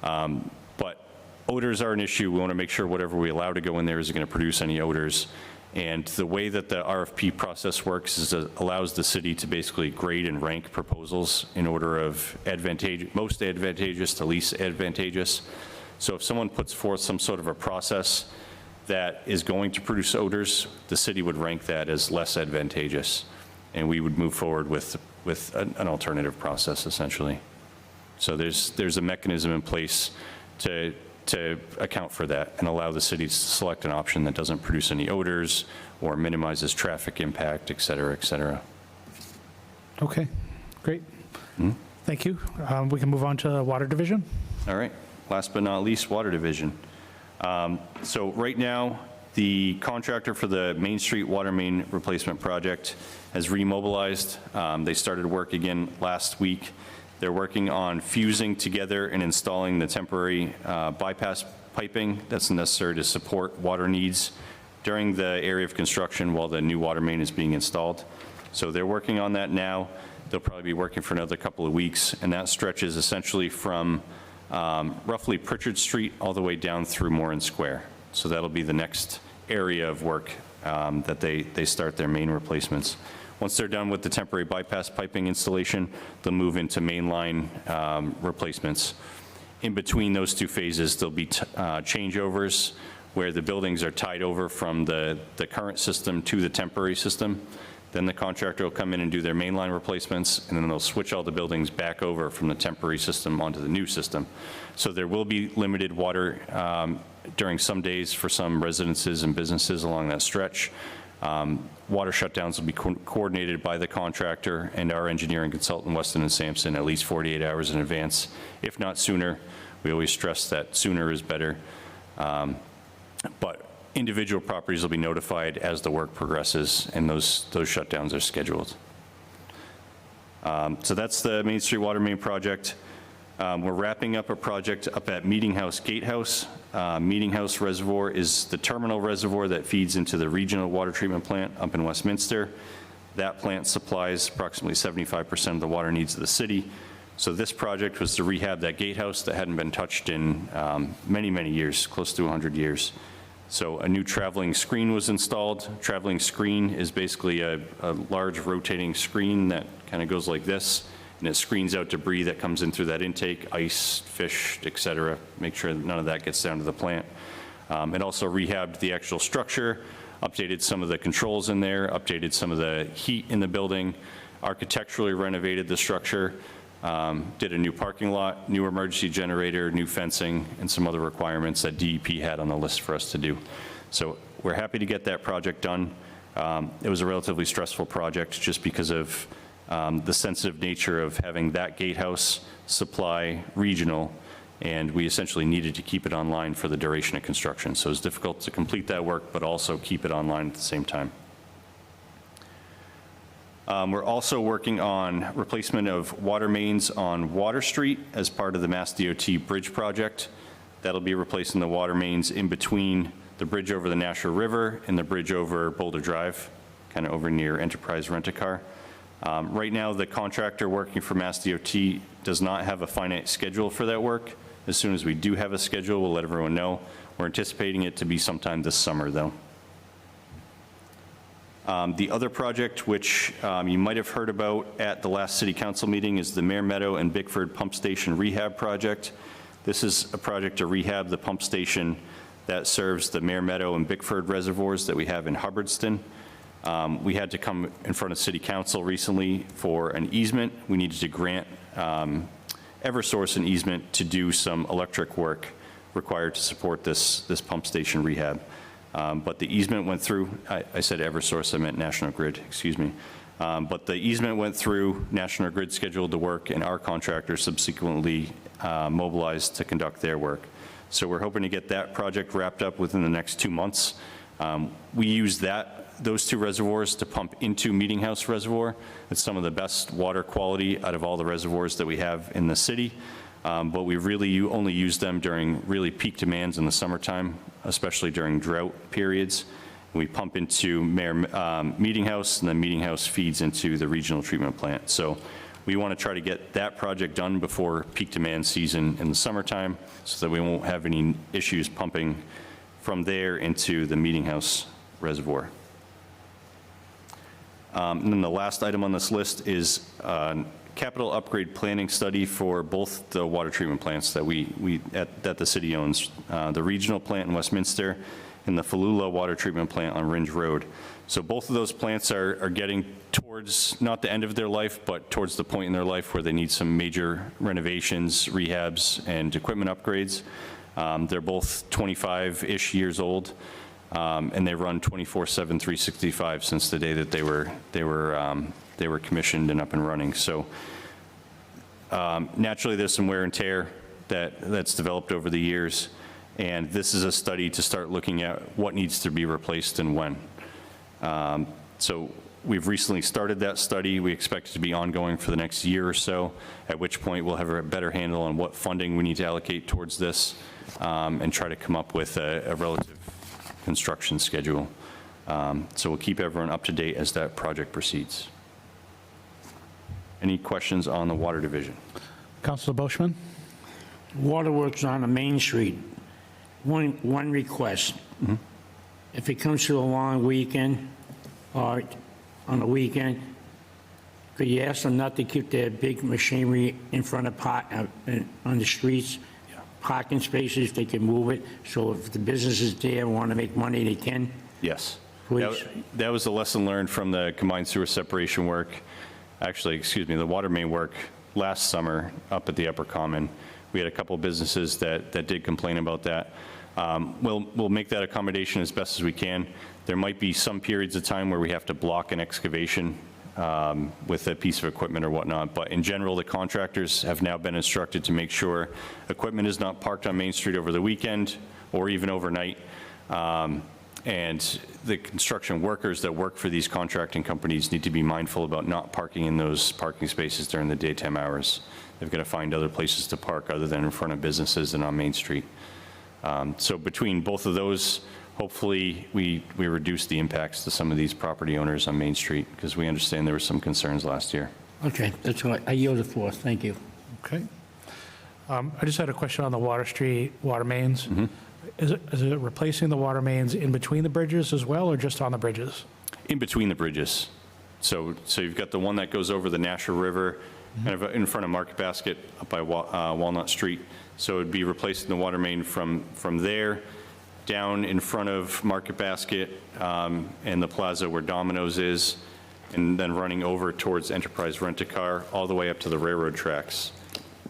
B: But odors are an issue. We want to make sure whatever we allow to go in there isn't going to produce any odors. And the way that the RFP process works is it allows the city to basically grade and rank proposals in order of most advantageous to least advantageous. So if someone puts forth some sort of a process that is going to produce odors, the city would rank that as less advantageous, and we would move forward with an alternative process, essentially. So there's a mechanism in place to account for that and allow the city to select an option that doesn't produce any odors or minimizes traffic impact, et cetera, et cetera.
A: Okay, great. Thank you. We can move on to Water Division.
B: All right, last but not least, Water Division. So right now, the contractor for the Main Street water main replacement project has remobilized. They started work again last week. They're working on fusing together and installing the temporary bypass piping that's necessary to support water needs during the area of construction while the new water main is being installed. So they're working on that now. they'll probably be working for another couple of weeks, and that stretches essentially from roughly Pritchard Street all the way down through Moran Square. So that'll be the next area of work that they start their main replacements. Once they're done with the temporary bypass piping installation, they'll move into mainline replacements. In between those two phases, there'll be changeovers where the buildings are tied over from the current system to the temporary system. Then the contractor will come in and do their mainline replacements, and then they'll switch all the buildings back over from the temporary system onto the new system. So there will be limited water during some days for some residences and businesses along that stretch. Water shutdowns will be coordinated by the contractor and our engineering consultant, Weston and Sampson, at least 48 hours in advance, if not sooner. We always stress that sooner is better. But individual properties will be notified as the work progresses, and those shutdowns are scheduled. So that's the Main Street Water Main project. We're wrapping up a project up at Meeting House Gatehouse. Meeting House Reservoir is the terminal reservoir that feeds into the regional water treatment plant up in Westminster. That plant supplies approximately 75% of the water needs of the city. So this project was to rehab that gatehouse that hadn't been touched in many, many years, close to 100 years. So a new traveling screen was installed. Traveling screen is basically a large rotating screen that kind of goes like this, and it screens out debris that comes in through that intake, ice, fish, et cetera. Make sure that none of that gets down to the plant. It also rehabbed the actual structure, updated some of the controls in there, updated some of the heat in the building, architecturally renovated the structure, did a new parking lot, new emergency generator, new fencing, and some other requirements that DEP had on the list for us to do. So we're happy to get that project done. It was a relatively stressful project just because of the sensitive nature of having that gatehouse supply regional, and we essentially needed to keep it online for the duration of construction. So it was difficult to complete that work, but also keep it online at the same time. We're also working on replacement of water mains on Water Street as part of the Mass DOT bridge project. That'll be replacing the water mains in between the bridge over the Nashua River and the bridge over Boulder Drive, kind of over near Enterprise Rent-A-Car. Right now, the contractor working for Mass DOT does not have a finite schedule for that work. As soon as we do have a schedule, we'll let everyone know. We're anticipating it to be sometime this summer, though. The other project, which you might have heard about at the last City Council meeting, is the Mare Meadow and Bickford Pump Station Rehab Project. This is a project to rehab the pump station that serves the Mare Meadow and Bickford reservoirs that we have in Hubbardston. We had to come in front of City Council recently for an easement. We needed to grant Eversource an easement to do some electric work required to support this pump station rehab. But the easement went through. I said Eversource, I meant National Grid, excuse me. But the easement went through, National Grid scheduled the work, and our contractor subsequently mobilized to conduct their work. So we're hoping to get that project wrapped up within the next 2 months. We use those two reservoirs to pump into Meeting House Reservoir. It's some of the best water quality out of all the reservoirs that we have in the city. But we really only use them during really peak demands in the summertime, especially during drought periods. We pump into Meeting House, and then Meeting House feeds into the regional treatment plant. So we want to try to get that project done before peak demand season in the summertime so that we won't have any issues pumping from there into the Meeting House Reservoir. And then the last item on this list is capital upgrade planning study for both the water treatment plants that that the city owns, the regional plant in Westminster and the Falula water treatment plant on Ringe Road. So both of those plants are getting towards, not the end of their life, but towards the point in their life where they need some major renovations, rehabs, and equipment upgrades. They're both 25-ish years old, and they run 24/7, 365 since the day that they were commissioned and up and running. So naturally, there's some wear and tear that's developed over the years, and this is a study to start looking at what needs to be replaced and when. So we've recently started that study. We expect it to be ongoing for the next year or so, at which point we'll have a better handle on what funding we need to allocate towards this, and try to come up with a relative construction schedule. So we'll keep everyone up to date as that project proceeds. Any questions on the Water Division?
A: Councilor Boschman?
E: Waterworks on a Main Street, one request. If it comes to a long weekend or on a weekend, could you ask them not to keep their big machinery in front of on the streets? Parking spaces, if they can move it, so if the business is there, want to make money, they can.
B: Yes.
E: Please.
B: That was a lesson learned from the combined sewer separation work, actually, excuse me, the water main work last summer up at the Upper Common. We had a couple of businesses that did complain about that. We'll make that accommodation as best as we can. There might be some periods of time where we have to block an excavation with a piece of equipment or whatnot, but in general, the contractors have now been instructed to make sure equipment is not parked on Main Street over the weekend or even overnight. And the construction workers that work for these contracting companies need to be mindful about not parking in those parking spaces during the daytime hours. They've got to find other places to park other than in front of businesses and on Main Street. So between both of those, hopefully we reduce the impacts to some of these property owners on Main Street, because we understand there were some concerns last year.
E: Okay, that's all. I yield the floor. Thank you.
A: Okay. I just had a question on the Water Street water mains. Is it replacing the water mains in between the bridges as well, or just on the bridges?
B: In between the bridges. So you've got the one that goes over the Nashua River, kind of in front of Market Basket up by Walnut Street. So it'd be replacing the water main from there down in front of Market Basket and the plaza where Domino's is, and then running over towards Enterprise Rent-A-Car all the way up to the railroad tracks.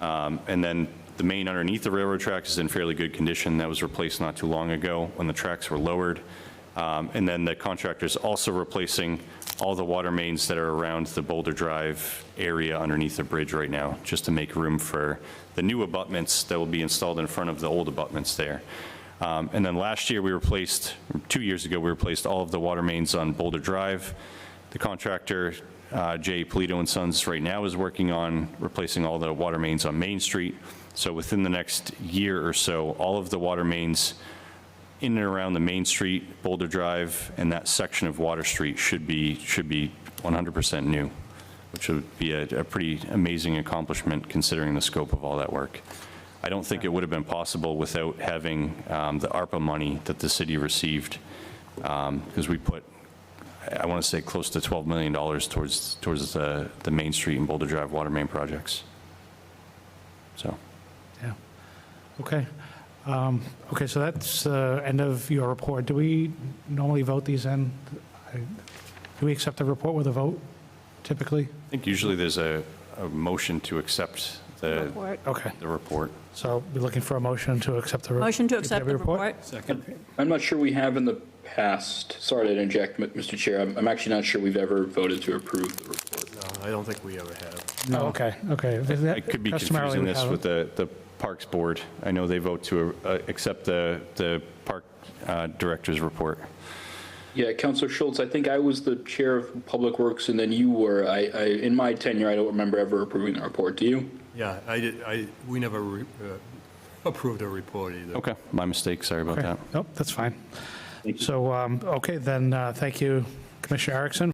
B: And then the main underneath the railroad tracks is in fairly good condition. That was replaced not too long ago when the tracks were lowered. And then the contractor's also replacing all the water mains that are around the Boulder Drive area underneath the bridge right now, just to make room for the new abutments that will be installed in front of the old abutments there. And then last year we replaced, 2 years ago, we replaced all of the water mains on Boulder Drive. The contractor, J. Polito and Sons, right now is working on replacing all the water mains on Main Street. So within the next year or so, all of the water mains in and around the Main Street, Boulder Drive, and that section of Water Street should be 100% new, which would be a pretty amazing accomplishment considering the scope of all that work. I don't think it would have been possible without having the ARPA money that the city received, because we put, I want to say, close to $12 million towards the Main Street and Boulder Drive water main projects. So.
A: Yeah. Okay. Okay, so that's the end of your report. Do we normally vote these in? Do we accept the report with a vote, typically?
B: I think usually there's a motion to accept the
D: Report.
A: Okay,
B: report.
A: so we're looking for a motion to accept the report.
D: Motion to accept the report.
F: I'm not sure we have in the past, sorry to interject, Mr. Chair, I'm actually not sure we've ever voted to approve the report.
C: No, I don't think we ever have.
A: No, okay, okay.
B: I could be confusing this with the Parks Board. I know they vote to accept the Park Director's report.
F: Yeah, Councilor Schultz, I think I was the chair of Public Works and then you were. In my tenure, I don't remember ever approving the report. Do you?
C: Yeah, we never approved a report either.
B: Okay, my mistake. Sorry about
A: Okay.
B: that.
A: Nope, that's fine. So, okay, then, thank you, Commissioner Erickson.